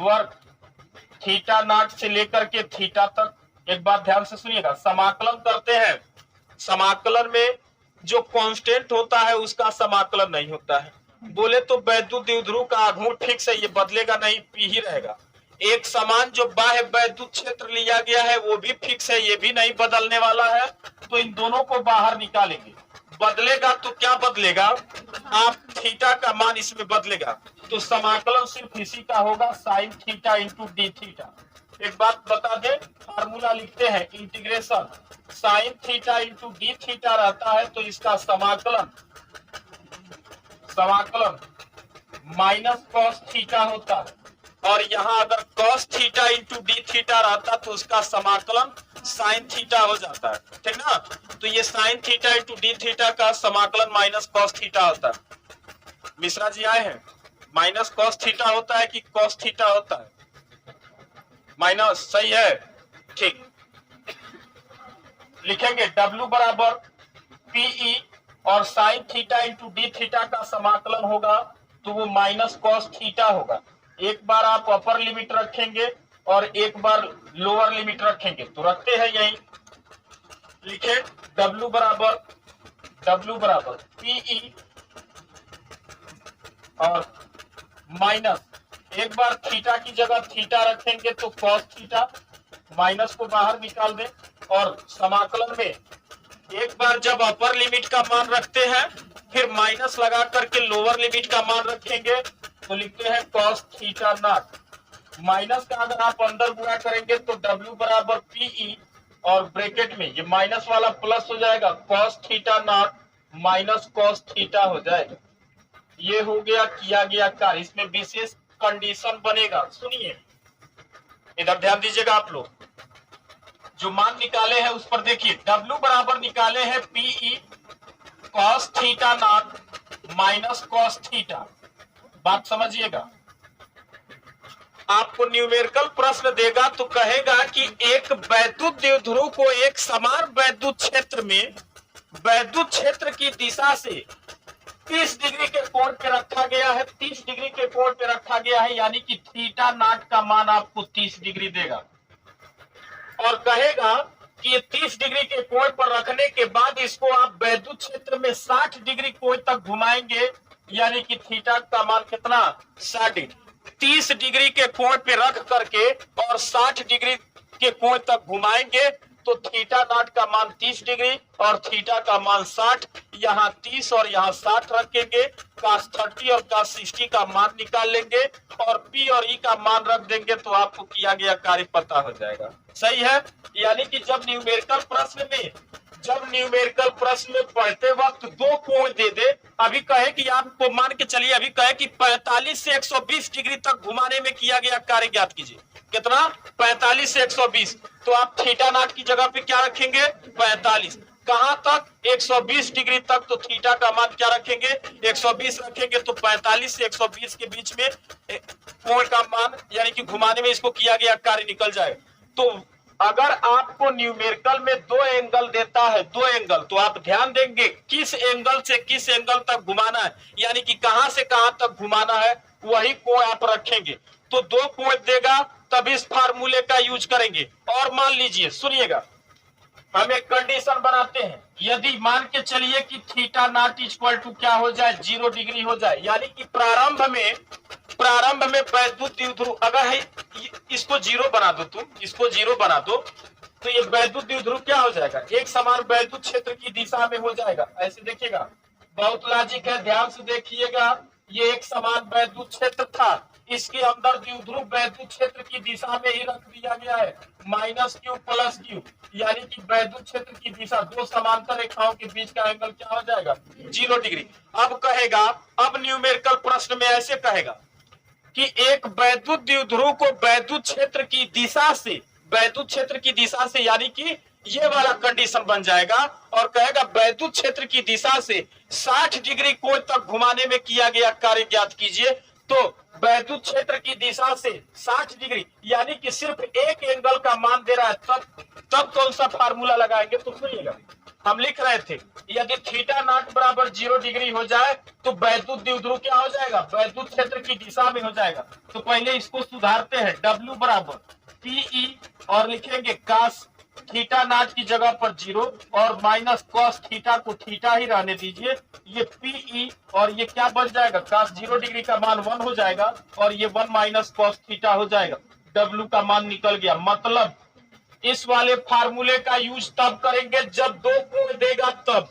वर्क थीटा नॉट से लेकर के थीटा तक, एक बात ध्यान से सुनिएगा, समाकलन करते हैं, समाकलन में जो कांस्टेंट होता है उसका समाकलन नहीं होता है। बोले तो वैद्युत द्विध्रुव का आघूर्ण फिक्स है, ये बदलेगा नहीं, पी ही रहेगा। एक समान जो बाह्य वैद्युत क्षेत्र लिया गया है वो भी फिक्स है, ये भी नहीं बदलने वाला है। तो इन दोनों को बाहर निकालेंगे, बदलेगा तो क्या बदलेगा, आप थीटा का मान इसमें बदलेगा, तो समाकलन सिर्फ इसी का होगा, sine theta into D theta. एक बात बता दे, फार्मूला लिखते हैं, integration sine theta into D theta रहता है तो इसका समाकलन माइनस कॉस थीटा होता है, और यहाँ अगर cos theta into D theta रहता तो उसका समाकलन साइन थीटा हो जाता है, ठीक ना। तो ये sine theta into D theta का समाकलन माइनस कॉस थीटा होता है। मिश्रा जी आए हैं, माइनस कॉस थीटा होता है कि कॉस थीटा होता है, माइनस, सही है, ठीक। लिखेंगे W बराबर PE और sine theta into D theta का समाकलन होगा तो वो माइनस कॉस थीटा होगा। एक बार आप अपर लिमिट रखेंगे और एक बार लोअर लिमिट रखेंगे, तो रखते हैं यही, लिखे W बराबर PE और माइनस, एक बार थीटा की जगह थीटा रखेंगे तो कॉस थीटा, माइनस को बाहर निकाल दें, और समाकलन में एक बार जब अपर लिमिट का मान रखते हैं फिर माइनस लगा करके लोअर लिमिट का मान रखेंगे तो लिखते हैं कॉस थीटा नॉट। माइनस का अगर आप अंदर गुणा करेंगे तो W बराबर PE और ब्रैकेट में ये माइनस वाला प्लस हो जाएगा, cos theta naught minus cos theta हो जाएगा। ये हो गया किया गया कार्य, इसमें विशेष कंडीशन बनेगा, सुनिए इधर ध्यान दीजिएगा आप लोग। जो मान निकाले हैं उस पर देखिए, W बराबर निकाले हैं PE cos theta naught minus cos theta, बात समझिएगा। आपको न्यूमेरिकल प्रश्न देगा तो कहेगा कि एक वैद्युत द्विध्रुव को एक समान वैद्युत क्षेत्र में वैद्युत क्षेत्र की दिशा से 30 डिग्री के कोण पे रखा गया है, 30 डिग्री के कोण पे रखा गया है, यानी कि थीटा नॉट का मान आपको 30 डिग्री देगा, और कहेगा कि ये 30 डिग्री के कोण पर रखने के बाद इसको आप वैद्युत क्षेत्र में 60 डिग्री कोण तक घुमाएंगे, यानी कि थीटा का मान कितना, 60 डिग्री। 30 डिग्री के कोण पे रख करके और 60 डिग्री के कोण तक घुमाएंगे तो थीटा नॉट का मान 30 डिग्री और थीटा का मान 60, यहाँ 30 और यहाँ 60 रखेंगे, cos 30 और cos 60 का मान निकाल लेंगे और P और E का मान रख देंगे तो आपको किया गया कार्य पता हो जाएगा। सही है। यानी कि जब न्यूमेरिकल प्रश्न में पढ़ते वक्त दो कोण दे दे, अभी कहे कि आपको मान के चलिए, अभी कहे कि 45 से 120 डिग्री तक घुमाने में किया गया कार्य ज्ञात कीजिए। कितना? 45 से 120। तो आप थीटा नॉट की जगह पे क्या रखेंगे? 45। कहां तक? 120 डिग्री तक। तो थीटा का मान क्या रखेंगे? 120 रखेंगे। तो 45 से 120 के बीच में कोण का मान यानी कि घुमाने में इसको किया गया कार्य निकल जाए। तो अगर आपको न्यूमेरिकल में दो एंगल देता है, दो एंगल, तो आप ध्यान देंगे किस एंगल से किस एंगल तक घुमाना है, यानी कि कहां से कहां तक घुमाना है, वही कोण आप रखेंगे। तो दो कोण देगा तब इस फार्मूले का यूज करेंगे। और मान लीजिए, सुनिएगा, हम एक कंडीशन बनाते हैं। यदि मान के चलिए कि थीटा नॉट इक्वल टू क्या हो जाए? 0 डिग्री हो जाए, यानी कि प्रारंभ में वैद्युत द्विध्रुव अगर है, इसको 0 बना दो, तुम इसको 0 बना दो, तो ये वैद्युत द्विध्रुव क्या हो जाएगा? एक समान वैद्युत क्षेत्र की दिशा में हो जाएगा। ऐसे देखिएगा, बहुत लॉजिक है, ध्यान से देखिएगा। ये एक समान वैद्युत क्षेत्र था, इसके अंदर द्विध्रुव वैद्युत क्षेत्र की दिशा में ही रख दिया गया है, -q + q, यानी कि वैद्युत क्षेत्र की दिशा, दो समांतर रेखाओं के बीच का एंगल क्या हो जाएगा? 0 डिग्री। अब कहेगा, अब न्यूमेरिकल प्रश्न में ऐसे कहेगा कि एक वैद्युत द्विध्रुव को वैद्युत क्षेत्र की दिशा से, यानी कि ये वाला कंडीशन बन जाएगा और कहेगा वैद्युत क्षेत्र की दिशा से 60 डिग्री कोण तक घुमाने में किया गया कार्य ज्ञात कीजिए। तो वैद्युत क्षेत्र की दिशा से 60 डिग्री यानी कि सिर्फ एक एंगल का मान दे रहा है, तब कौन सा फार्मूला लगाएंगे? तो सुनिएगा, हम लिख रहे थे यदि थीटा नॉट बराबर 0 डिग्री हो जाए तो वैद्युत द्विध्रुव क्या हो जाएगा? वैद्युत क्षेत्र की दिशा में हो जाएगा। तो पहले इसको सुधारते हैं। W बराबर PE और लिखेंगे cos थीटा नॉट की जगह पर 0 और माइनस cos थीटा को थीटा ही रहने दीजिए। ये PE और ये क्या बन जाएगा? cos 0 डिग्री का मान 1 हो जाएगा और ये 1 माइनस cos थीटा हो जाएगा। W का मान निकल गया। मतलब इस वाले फार्मूले का यूज तब करेंगे जब दो कोण देगा तब,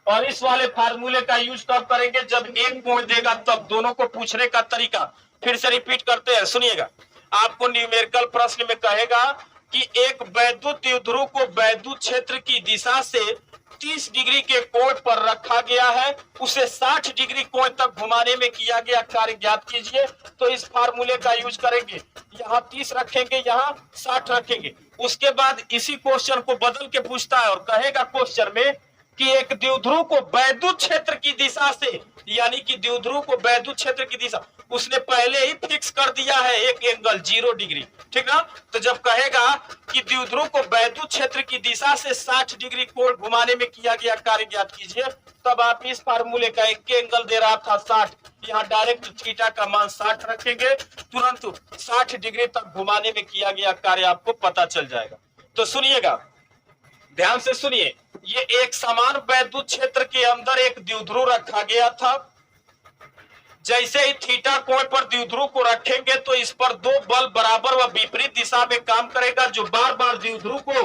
और इस वाले फार्मूले का यूज तब करेंगे जब एक कोण देगा तब। दोनों को पूछने का तरीका फिर से रिपीट करते हैं, सुनिएगा। आपको न्यूमेरिकल प्रश्न में कहेगा कि एक वैद्युत द्विध्रुव को वैद्युत क्षेत्र की दिशा से 30 डिग्री के कोण पर रखा गया है, उसे 60 डिग्री कोण तक घुमाने में किया गया कार्य ज्ञात कीजिए। तो इस फार्मूले का यूज करेंगे, यहाँ 30 रखेंगे, यहाँ 60 रखेंगे। उसके बाद इसी क्वेश्चन को बदल के पूछता है और कहेगा क्वेश्चन में कि एक द्विध्रुव को वैद्युत क्षेत्र की दिशा से, यानी कि द्विध्रुव को वैद्युत क्षेत्र की दिशा उसने पहले ही फिक्स कर दिया है एक एंगल 0 डिग्री, ठीक ना। तो जब कहेगा कि द्विध्रुव को वैद्युत क्षेत्र की दिशा से 60 डिग्री कोण घुमाने में किया गया कार्य ज्ञात कीजिए, तब आप इस फार्मूले का एक एंगल दे रहा था 60, यहाँ डायरेक्ट थीटा का मान 60 रखेंगे, तुरंत 60 डिग्री तक घुमाने में किया गया कार्य आपको पता चल जाएगा। तो सुनिएगा, ध्यान से सुनिए, ये एक समान वैद्युत क्षेत्र के अंदर एक द्विध्रुव रखा गया था। जैसे ही थीटा कोण पर द्विध्रुव को रखेंगे तो इस पर दो बल बराबर व विपरीत दिशा में काम करेगा, जो बार बार द्विध्रुव को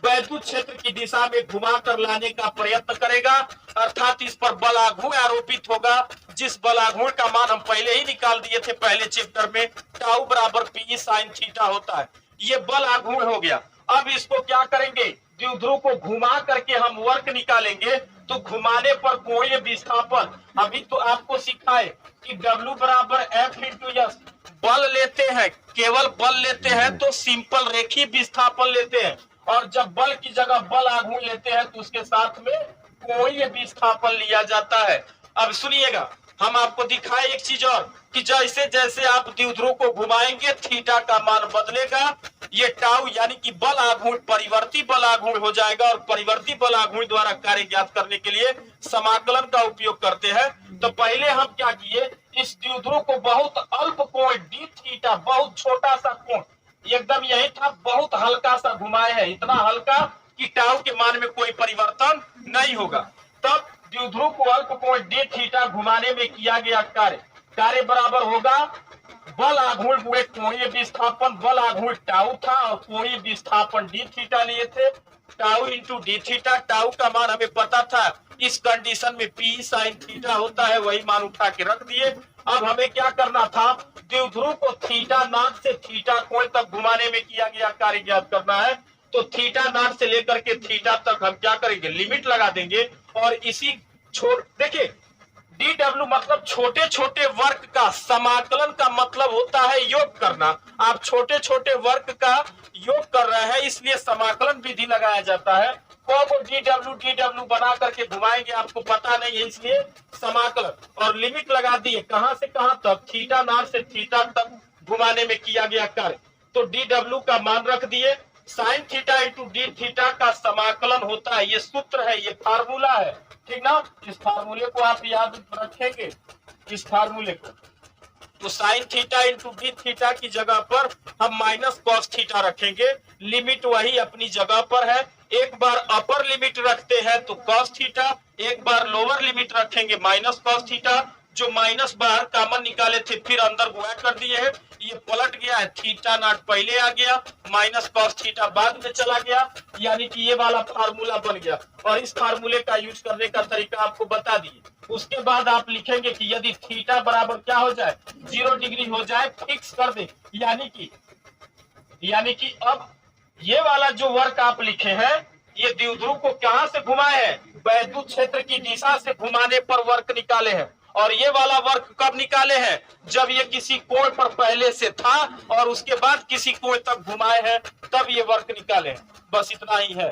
वैद्युत क्षेत्र की दिशा में घुमा कर लाने का प्रयत्न करेगा, अर्थात इस पर बल आघूर्ण आरोपित होगा, जिस बल आघूर्ण का मान हम पहले ही निकाल दिए थे पहले चैप्टर में, टाउ बराबर पी साइन थीटा होता है। ये बल आघूर्ण हो गया। अब इसको क्या करेंगे? द्विध्रुव को घुमा करके हम वर्क निकालेंगे। तो घुमाने पर कोणीय विस्थापन, अभी तो आपको सिखाए कि W बराबर F × S, बल लेते हैं, केवल बल लेते हैं तो सिंपल रेखीय विस्थापन लेते हैं, और जब बल की जगह बल आघूर्ण लेते हैं तो उसके साथ में कोणीय विस्थापन लिया जाता है। अब सुनिएगा, हम आपको दिखाए एक चीज और कि जैसे जैसे आप द्विध्रुव को घुमाएंगे थीटा का मान बदलेगा, ये टाउ यानी कि बल आघूर्ण परिवर्ती बल आघूर्ण हो जाएगा, और परिवर्ती बल आघूर्ण द्वारा कार्य ज्ञात करने के लिए समाकलन का उपयोग करते हैं। तो पहले हम क्या किए, इस द्विध्रुव को बहुत अल्प कोण डी थीटा, बहुत छोटा सा कोण एकदम यही था, बहुत हल्का सा घुमाए है, इतना हल्का कि टाउ के मान में कोई परिवर्तन नहीं होगा। तब द्विध्रुव को अल्प कोण डी थीटा घुमाने में किया गया कार्य बराबर होगा बल आघूर्ण हुए कोणीय विस्थापन, बल आघूर्ण टाउ था और कोणीय विस्थापन डी थीटा लिए थे। Tau into D theta, tau का मान हमें पता था, इस कंडीशन में पी साइन थीटा होता है, वही मान उठा के रख दिए। अब हमें क्या करना था, द्विध्रुव को थीटा नॉट से थीटा कोण तक घुमाने में किया गया कार्य ज्ञात करना है। तो थीटा नॉट से लेकर के थीटा तक हम क्या करेंगे, लिमिट लगा देंगे। और इसी देखिए डी डब्ल्यू मतलब छोटे छोटे वर्ग का समाकलन का मतलब होता है योग करना। आप छोटे छोटे वर्ग का योग कर रहे हैं, इसलिए समाकलन विधि लगाया जाता है। को डी डब्ल्यू बना करके घुमाएंगे, आपको पता नहीं है, इसलिए समाकलन। और लिमिट लगा दिए, कहां से कहां तक, थीटा नॉट से थीटा तक घुमाने में किया गया कार्य। तो डी डब्ल्यू का मान रख दिए। Sine theta into D theta का समाकलन होता है, ये सूत्र है, ये फार्मूला है, ठीक ना। इस फार्मूले को आप याद रखेंगे, इस फार्मूले को। तो sine theta into D theta की जगह पर हम माइनस कॉस थीटा रखेंगे। लिमिट वही अपनी जगह पर है। एक बार अपर लिमिट रखते हैं तो कॉस थीटा, एक बार लोअर लिमिट रखेंगे माइनस कॉस थीटा। जो माइनस बाहर कॉमन निकाले थे फिर अंदर गुणा कर दिए हैं, ये पलट गया है, थीटा नॉट पहले आ गया, माइनस कॉस थीटा बाद में चला गया, यानी कि ये वाला फार्मूला बन गया। और इस फार्मूले का यूज करने का तरीका आपको बता दिए। उसके बाद आप लिखेंगे कि यदि थीटा बराबर क्या हो जाए, 0 डिग्री हो जाए, फिक्स कर दे, यानी कि अब ये वाला जो वर्क आप लिखे हैं, ये द्विध्रुव को कहां से घुमाए हैं, वैद्युत क्षेत्र की दिशा से घुमाने पर वर्क निकाले हैं। और ये वाला वर्क कब निकाले हैं, जब ये किसी कोण पर पहले से था और उसके बाद किसी कोण तक घुमाए हैं, तब ये वर्क निकाले हैं। बस इतना ही है।